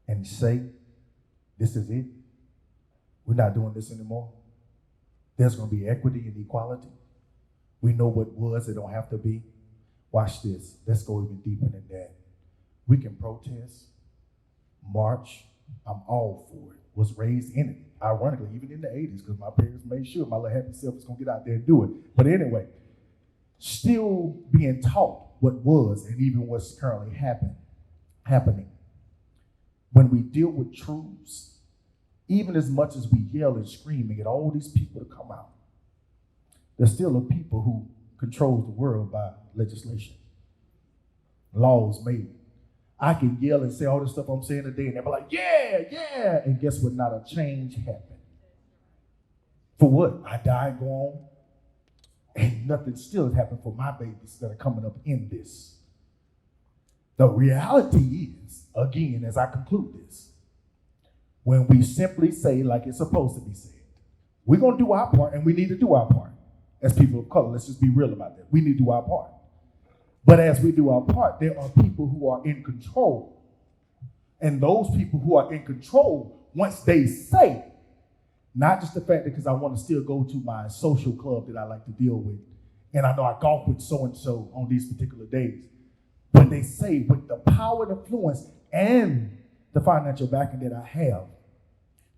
and say, this is it. We're not doing this anymore. There's going to be equity and equality. We know what was, it don't have to be. Watch this. Let's go even deeper than that. We can protest, march. I'm all for it. Was raised in it. Ironically, even in the 80s, because my parents made sure my little happy self was going to get out there and do it. But anyway, still being taught what was and even what's currently happening. When we deal with truths, even as much as we yell and scream and get all these people to come out, there's still a people who controls the world by legislation, laws made. I can yell and say all this stuff I'm saying today, and they'll be like, yeah, and guess what? Not a change happened. For what? I die, go on, and nothing still has happened for my babies that are coming up in this. The reality is, again, as I conclude this, when we simply say like it's supposed to be said, we're going to do our part, and we need to do our part. As people of color, let's just be real about that. We need to do our part. But as we do our part, there are people who are in control. And those people who are in control, once they say, not just the fact that because I want to still go to my social club that I like to deal with, and I know I golf with so-and-so on these particular days, but they say with the power and influence and the financial backing that I have,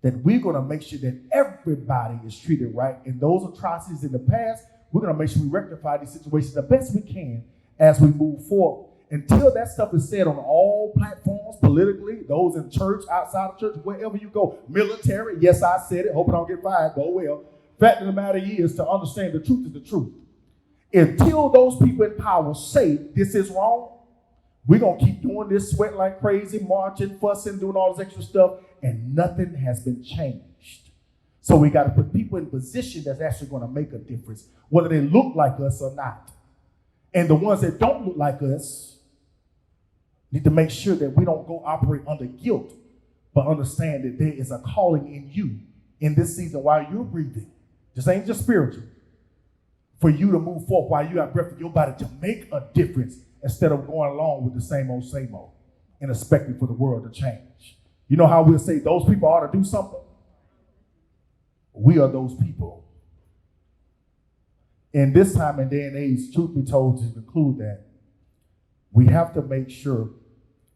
that we're going to make sure that everybody is treated right. And those atrocities in the past, we're going to make sure we rectify these situations the best we can as we move forward. Until that stuff is said on all platforms, politically, those in church, outside of church, wherever you go, military, yes, I said it, hope I don't get fired, but well. Fact of the matter is to understand the truth is the truth. Until those people in power say this is wrong, we're going to keep doing this, sweat like crazy, marching, fussing, doing all this extra stuff, and nothing has been changed. So we got to put people in position that's actually going to make a difference, whether they look like us or not. And the ones that don't look like us need to make sure that we don't go operate under guilt, but understand that there is a calling in you in this season while you're breathing. This ain't just spiritual. For you to move forward while you have breath in your body to make a difference instead of going along with the same old and expecting for the world to change. You know how we'll say those people ought to do something? We are those people. In this time and day and age, truth be told, to conclude that, we have to make sure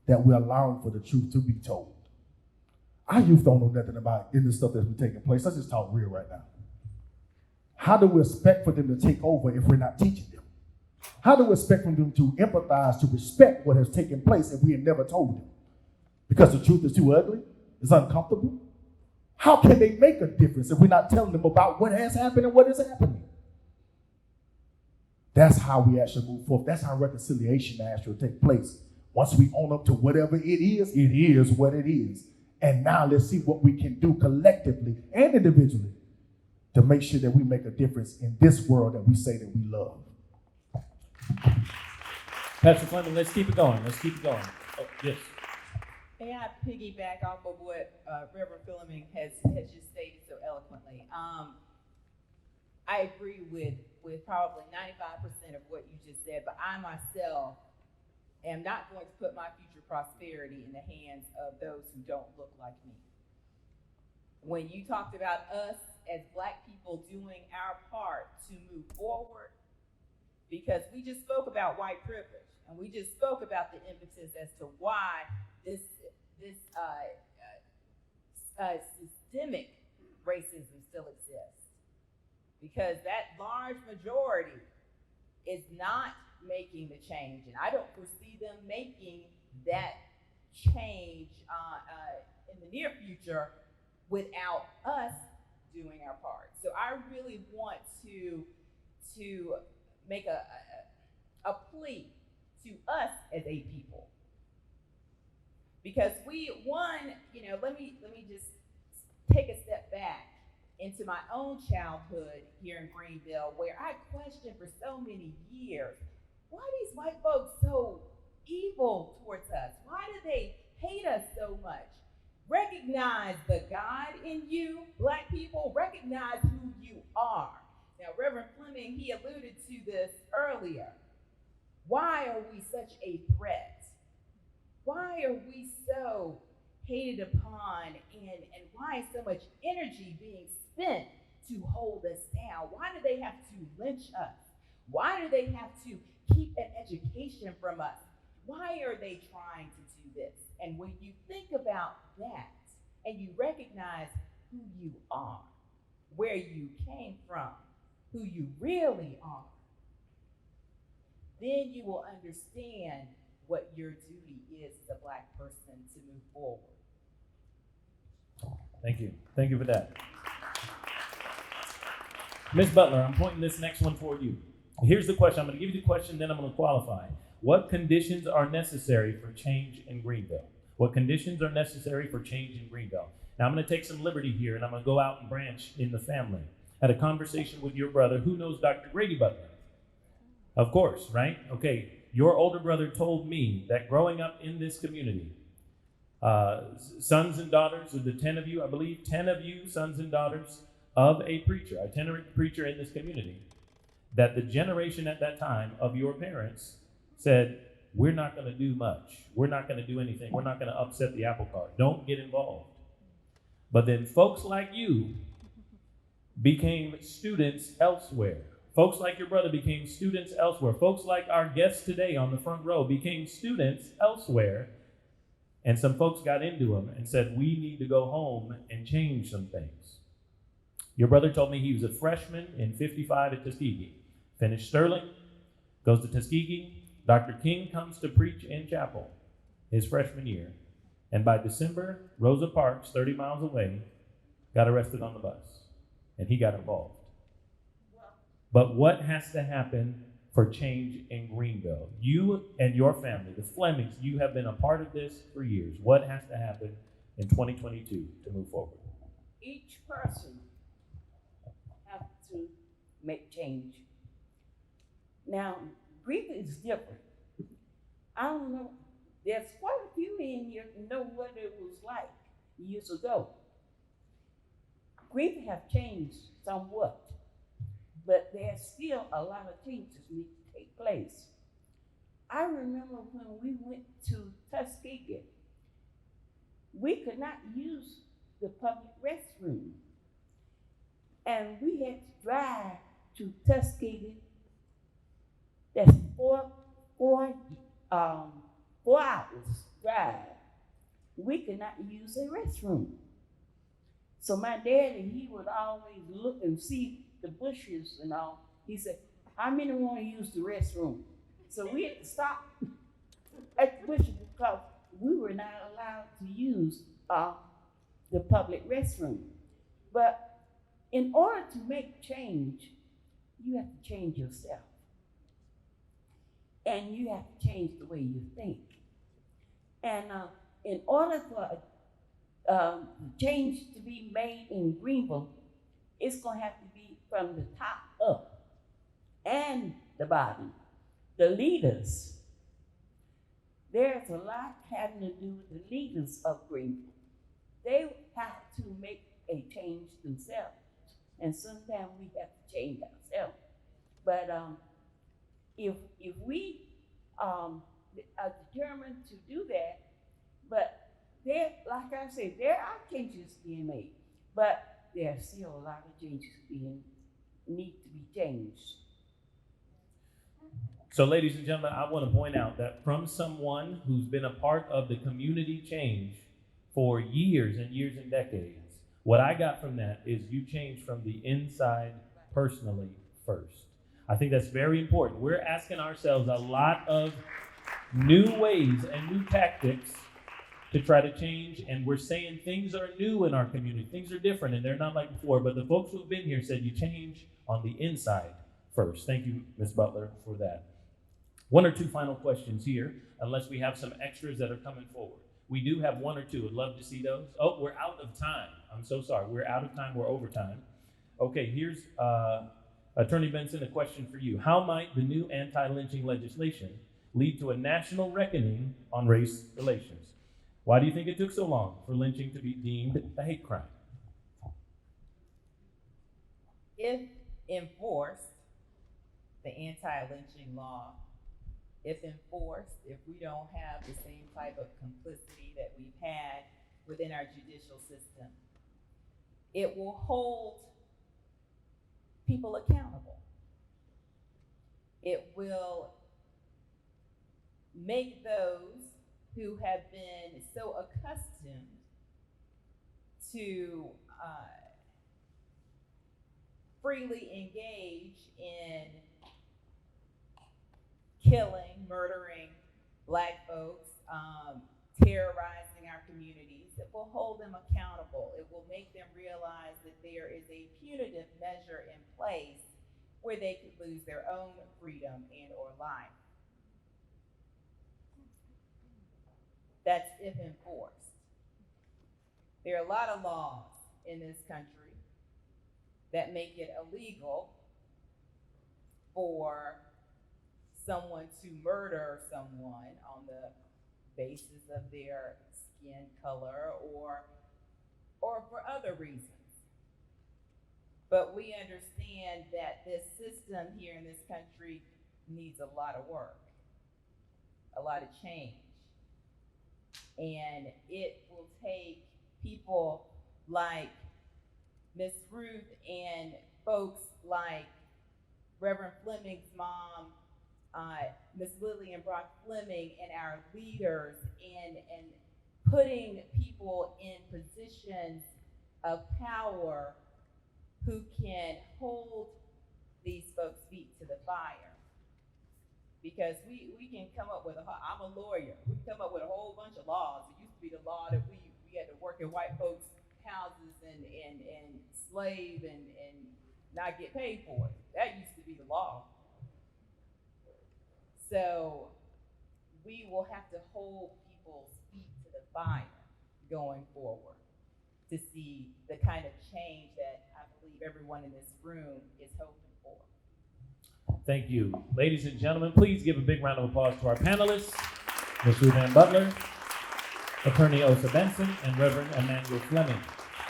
that we're allowing for the truth to be told. Our youth don't know nothing about any of the stuff that's been taking place. Let's just talk real right now. How do we expect for them to take over if we're not teaching them? How do we expect from them to empathize, to respect what has taken place if we have never told them? Because the truth is too ugly, it's uncomfortable. How can they make a difference if we're not telling them about what has happened and what is happening? That's how we actually move forward. That's how reconciliation actually take place. Once we own up to whatever it is what it is. And now let's see what we can do collectively and individually to make sure that we make a difference in this world that we say that we love. Pastor Fleming, let's keep it going. Oh, yes. May I piggyback off of what Reverend Fleming has just stated so eloquently? I agree with probably 95% of what you just said, but I myself am not going to put my future prosperity in the hands of those who don't look like me. When you talked about us as Black people doing our part to move forward, because we just spoke about white privilege, and we just spoke about the impetus as to why this systemic racism still exists. Because that large majority is not making the change, and I don't foresee them making that change in the near future without us doing our part. So I really want to make a plea to us as a people, because let me just take a step back into my own childhood here in Greenville, where I questioned for so many years, why are these white folks so evil towards us? Why do they hate us so much? Recognize the God in you, Black people. Recognize who you are. Now, Reverend Fleming, he alluded to this earlier. Why are we such a threat? Why are we so hated upon, and why is so much energy being spent to hold us down? Why do they have to lynch us? Why do they have to keep an education from us? Why are they trying to do this? And when you think about that and you recognize who you are, where you came from, who you really are, then you will understand what your duty is as a Black person to move forward. Thank you. Thank you for that. Ms. Butler, I'm pointing this next one for you. Here's the question. I'm going to give you the question, then I'm going to qualify. What conditions are necessary for change in Greenville? What conditions are necessary for change in Greenville? Now, I'm going to take some liberty here, and I'm going to go out and branch in the family. Had a conversation with your brother. Who knows Dr. Grady Butler? Of course, right? Okay. Your older brother told me that growing up in this community, sons and daughters of the 10 of you, I believe 10 of you, sons and daughters of a preacher, itinerant preacher in this community, that the generation at that time of your parents said, we're not going to do much. We're not going to do anything. We're not going to upset the apple cart. Don't get involved. But then folks like you became students elsewhere. Folks like your brother became students elsewhere. Folks like our guests today on the front row became students elsewhere. And some folks got into them and said, we need to go home and change some things. Your brother told me he was a freshman in 55 at Tuskegee. Finished Sterling, goes to Tuskegee. Dr. King comes to preach in chapel his freshman year. And by December, Rosa Parks, 30 miles away, got arrested on the bus. And he got involved. But what has to happen for change in Greenville? You and your family, the Flemings, you have been a part of this for years. What has to happen in 2022 to move forward? Each person make change. Now, grief is different. I don't know. There's quite a few in here who know what it was like years ago. Grief have changed somewhat, but there's still a lot of changes need to take place. I remember when we went to Tuskegee, we could not use the public restroom. And we had to drive to Tuskegee. That's four hours drive. We could not use a restroom. So my daddy, he would always look and see the bushes and all. He said, how many want to use the restroom? So we had to stop at the bushes because we were not allowed to use the public restroom. But in order to make change, you have to change yourself. And you have to change the way you think. And in order for change to be made in Greenville, it's going to have to be from the top up and the bottom. The leaders, there's a lot having to do with the leaders of Greenville. They have to make a change themselves. And sometimes we have to change ourselves. But if we are determined to do that, but there, like I said, there are changes being made, but there are still a lot of changes need to be changed. So, ladies and gentlemen, I want to point out that from someone who's been a part of the community change for years and years and decades, what I got from that is you changed from the inside personally first. I think that's very important. We're asking ourselves a lot of new ways and new tactics to try to change, and we're saying things are new in our community. Things are different, and they're not like before, but the folks who've been here said you change on the inside first. Thank you, Ms. Butler, for that. One or two final questions here, unless we have some extras that are coming forward. We do have one or two. I'd love to see those. Oh, we're out of time. I'm so sorry. We're out of time. We're over time. Okay, here's Attorney Benson, a question for you. How might the new anti-lynching legislation lead to a national reckoning on race relations? Why do you think it took so long for lynching to be deemed a hate crime? If enforced, the anti-lynching law, if enforced, if we don't have the same type of complicity that we've had within our judicial system, it will hold people accountable. It will make those who have been so accustomed to freely engage in killing, murdering Black folks, terrorizing our communities. It will hold them accountable. It will make them realize that there is a punitive measure in place where they could lose their own freedom and or life. That's if enforced. There are a lot of laws in this country that make it illegal for someone to murder someone on the basis of their skin color or for other reasons. But we understand that this system here in this country needs a lot of work, a lot of change. And it will take people like Miss Ruth and folks like Reverend Fleming's mom, Miss Lillian Brock Fleming, and our leaders, and putting people in positions of power who can hold these folks' feet to the fire. Because we can come up with I'm a lawyer, we can come up with a whole bunch of laws. It used to be the law that we had to work in white folks' houses and slave and not get paid for it. That used to be the law. So we will have to hold people's feet to the fire going forward to see the kind of change that I believe everyone in this room is hoping for. Thank you. Ladies and gentlemen, please give a big round of applause to our panelists, Ms. Ruth Ann Butler, Attorney Osa Benson, and Reverend Emmanuel Fleming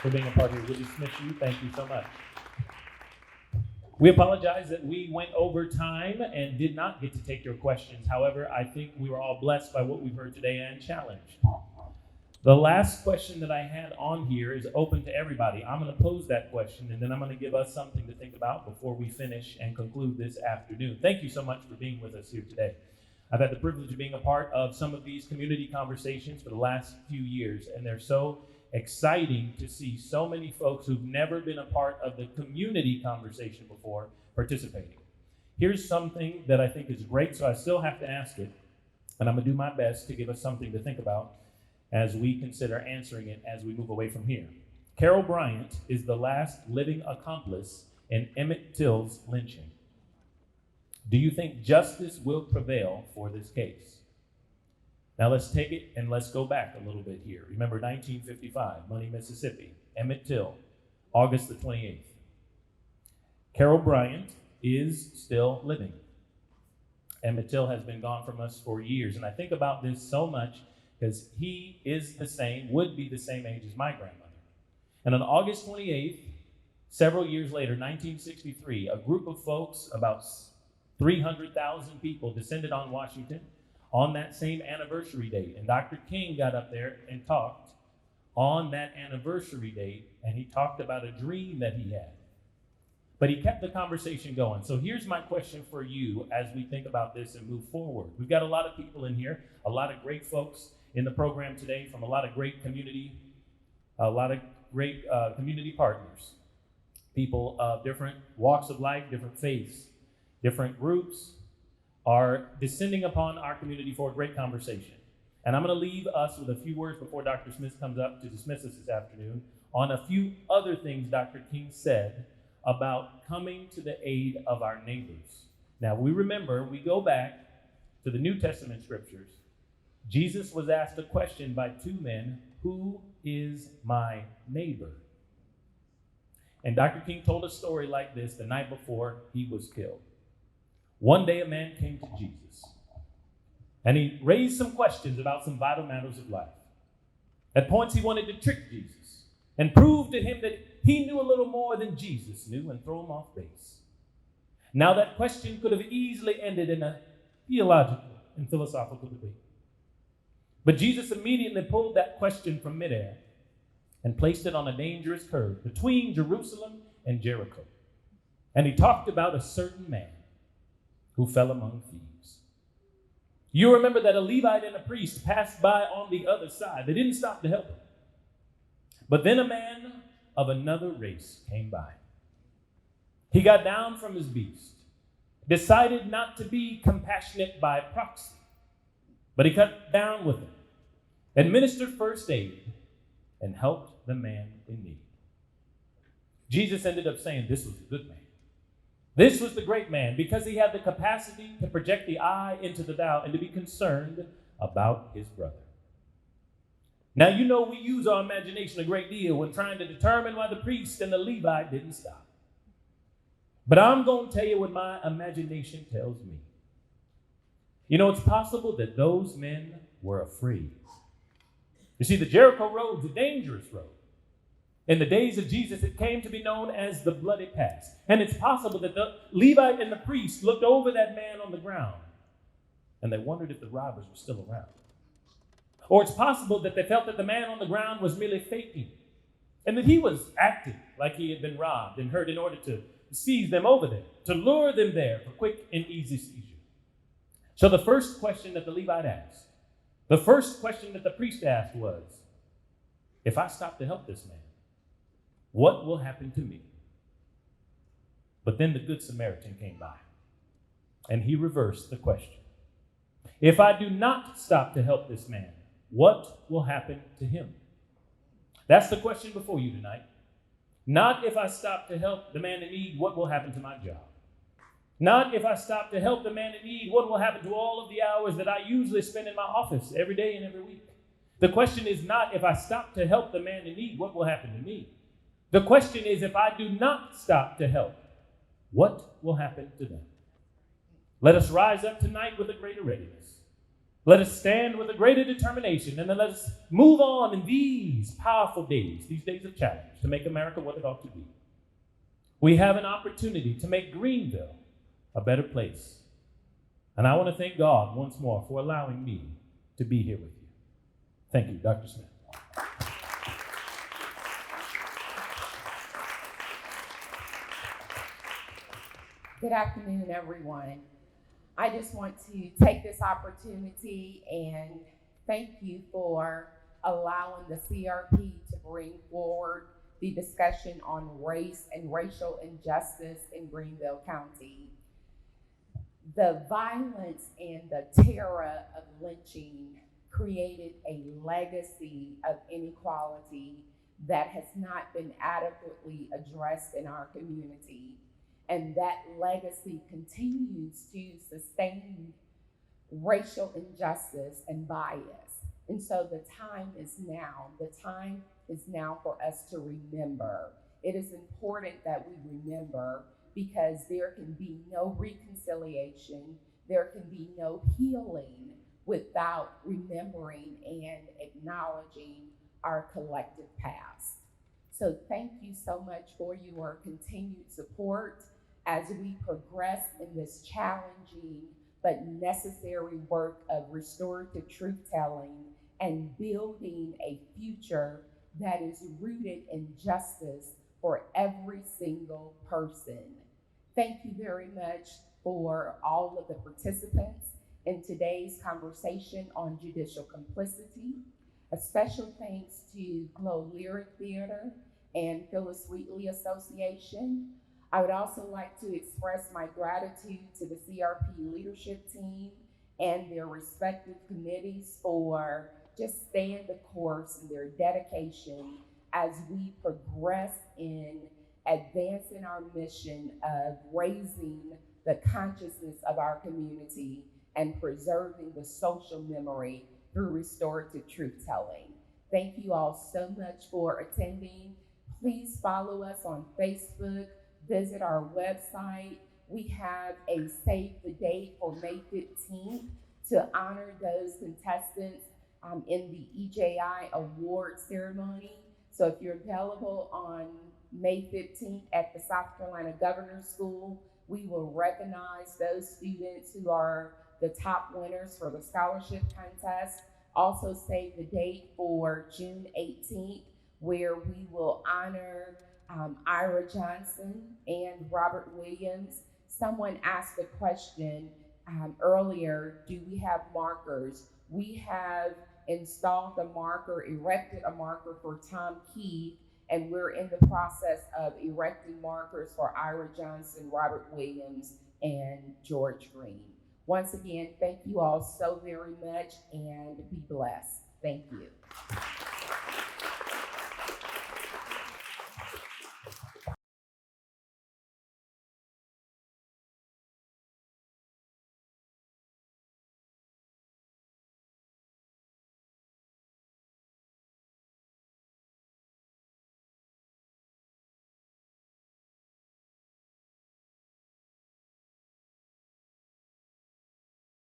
for being a part here. Willie Smith, thank you so much. We apologize that we went over time and did not get to take your questions. However, I think we were all blessed by what we've heard today and challenged. The last question that I had on here is open to everybody. I'm going to pose that question, and then I'm going to give us something to think about before we finish and conclude this afternoon. Thank you so much for being with us here today. I've had the privilege of being a part of some of these community conversations for the last few years, and they're so exciting to see so many folks who've never been a part of the community conversation before participating. Here's something that I think is great, so I still have to ask it, and I'm going to do my best to give us something to think about as we consider answering it as we move away from here. Carol Bryant is the last living accomplice in Emmett Till's lynching. Do you think justice will prevail for this case? Now let's take it and let's go back a little bit here. Remember 1955, Money, Mississippi, Emmett Till, August the 28th. Carol Bryant is still living. Emmett Till has been gone from us for years, and I think about this so much because he is would be the same age as my grandmother. And on August 28th, several years later, 1963, a group of folks, about 300,000 people, descended on Washington on that same anniversary date. And Dr. King got up there and talked on that anniversary date, and he talked about a dream that he had. But he kept the conversation going. So here's my question for you as we think about this and move forward. We've got a lot of people in here, a lot of great folks in the program today from a lot of great community partners, people of different walks of life, different faiths, different groups are descending upon our community for a great conversation. And I'm going to leave us with a few words before Dr. Smith comes up to dismiss us this afternoon on a few other things Dr. King said about coming to the aid of our neighbors. Now, we go back to the New Testament scriptures. Jesus was asked a question by two men, who is my neighbor? And Dr. King told a story like this the night before he was killed. One day a man came to Jesus, and he raised some questions about some vital matters of life. At points he wanted to trick Jesus and prove to him that he knew a little more than Jesus knew and throw him off base. Now that question could have easily ended in a theological and philosophical debate. But Jesus immediately pulled that question from midair and placed it on a dangerous curve between Jerusalem and Jericho. And he talked about a certain man who fell among thieves. You remember that a Levite and a priest passed by on the other side. They didn't stop to help him. But then a man of another race came by. He got down from his beast, decided not to be compassionate by proxy, but he cut down with him, administered first aid, and helped the man in need. Jesus ended up saying this was a good man. This was the great man because he had the capacity to project the eye into the thou and to be concerned about his brother. Now, you know we use our imagination a great deal when trying to determine why the priest and the Levite didn't stop. But I'm going to tell you what my imagination tells me. You know, it's possible that those men were afraid. You see, the Jericho road's a dangerous road. In the days of Jesus, it came to be known as the Bloody Pass. And it's possible that the Levite and the priest looked over that man on the ground and they wondered if the robbers were still around. Or it's possible that they felt that the man on the ground was merely faking and that he was acting like he had been robbed and hurt in order to seize them over there, to lure them there for quick and easy seizure. So the first question that the Levite asked, the first question that the priest asked was, if I stop to help this man, what will happen to me? But then the Good Samaritan came by, and he reversed the question. If I do not stop to help this man, what will happen to him? That's the question before you tonight. Not if I stop to help the man in need, what will happen to my job? Not if I stop to help the man in need, what will happen to all of the hours that I usually spend in my office every day and every week? The question is not if I stop to help the man in need, what will happen to me? The question is if I do not stop to help, what will happen to them? Let us rise up tonight with a greater readiness. Let us stand with a greater determination, and then let us move on in these powerful days, these days of challenge, to make America what it ought to be. We have an opportunity to make Greenville a better place. And I want to thank God once more for allowing me to be here with you. Thank you, Dr. Smith. Good afternoon, everyone. I just want to take this opportunity and thank you for allowing the CRP to bring forward the discussion on race and racial injustice in Greenville County. The violence and the terror of lynching created a legacy of inequality that has not been adequately addressed in our community. And that legacy continues to sustain racial injustice and bias. And so the time is now. The time is now for us to remember. It is important that we remember, because there can be no reconciliation, there can be no healing without remembering and acknowledging our collective past. So thank you so much for your continued support as we progress in this challenging but necessary work of restorative truth-telling and building a future that is rooted in justice for every single person. Thank you very much for all of the participants in today's conversation on judicial complicity. A special thanks to Glow Lyric Theater and Phyllis Wheatley Association. I would also like to express my gratitude to the CRP leadership team and their respective committees for just staying the course and their dedication as we progress in advancing our mission of raising the consciousness of our community and preserving the social memory through restorative truth-telling. Thank you all so much for attending. Please follow us on Facebook, visit our website. We have a save the date for May 15th to honor those contestants in the EJI award ceremony. So if you're available on May 15th at the South Carolina Governor's School, we will recognize those students who are the top winners for the scholarship contest. Also save the date for June 18th, where we will honor Ira Johnson and Robert Williams. Someone asked a question earlier, do we have markers? We have installed a marker, erected a marker for Tom Keith, and we're in the process of erecting markers for Ira Johnson, Robert Williams, and George Green. Once again, thank you all so very much, and be blessed. Thank you.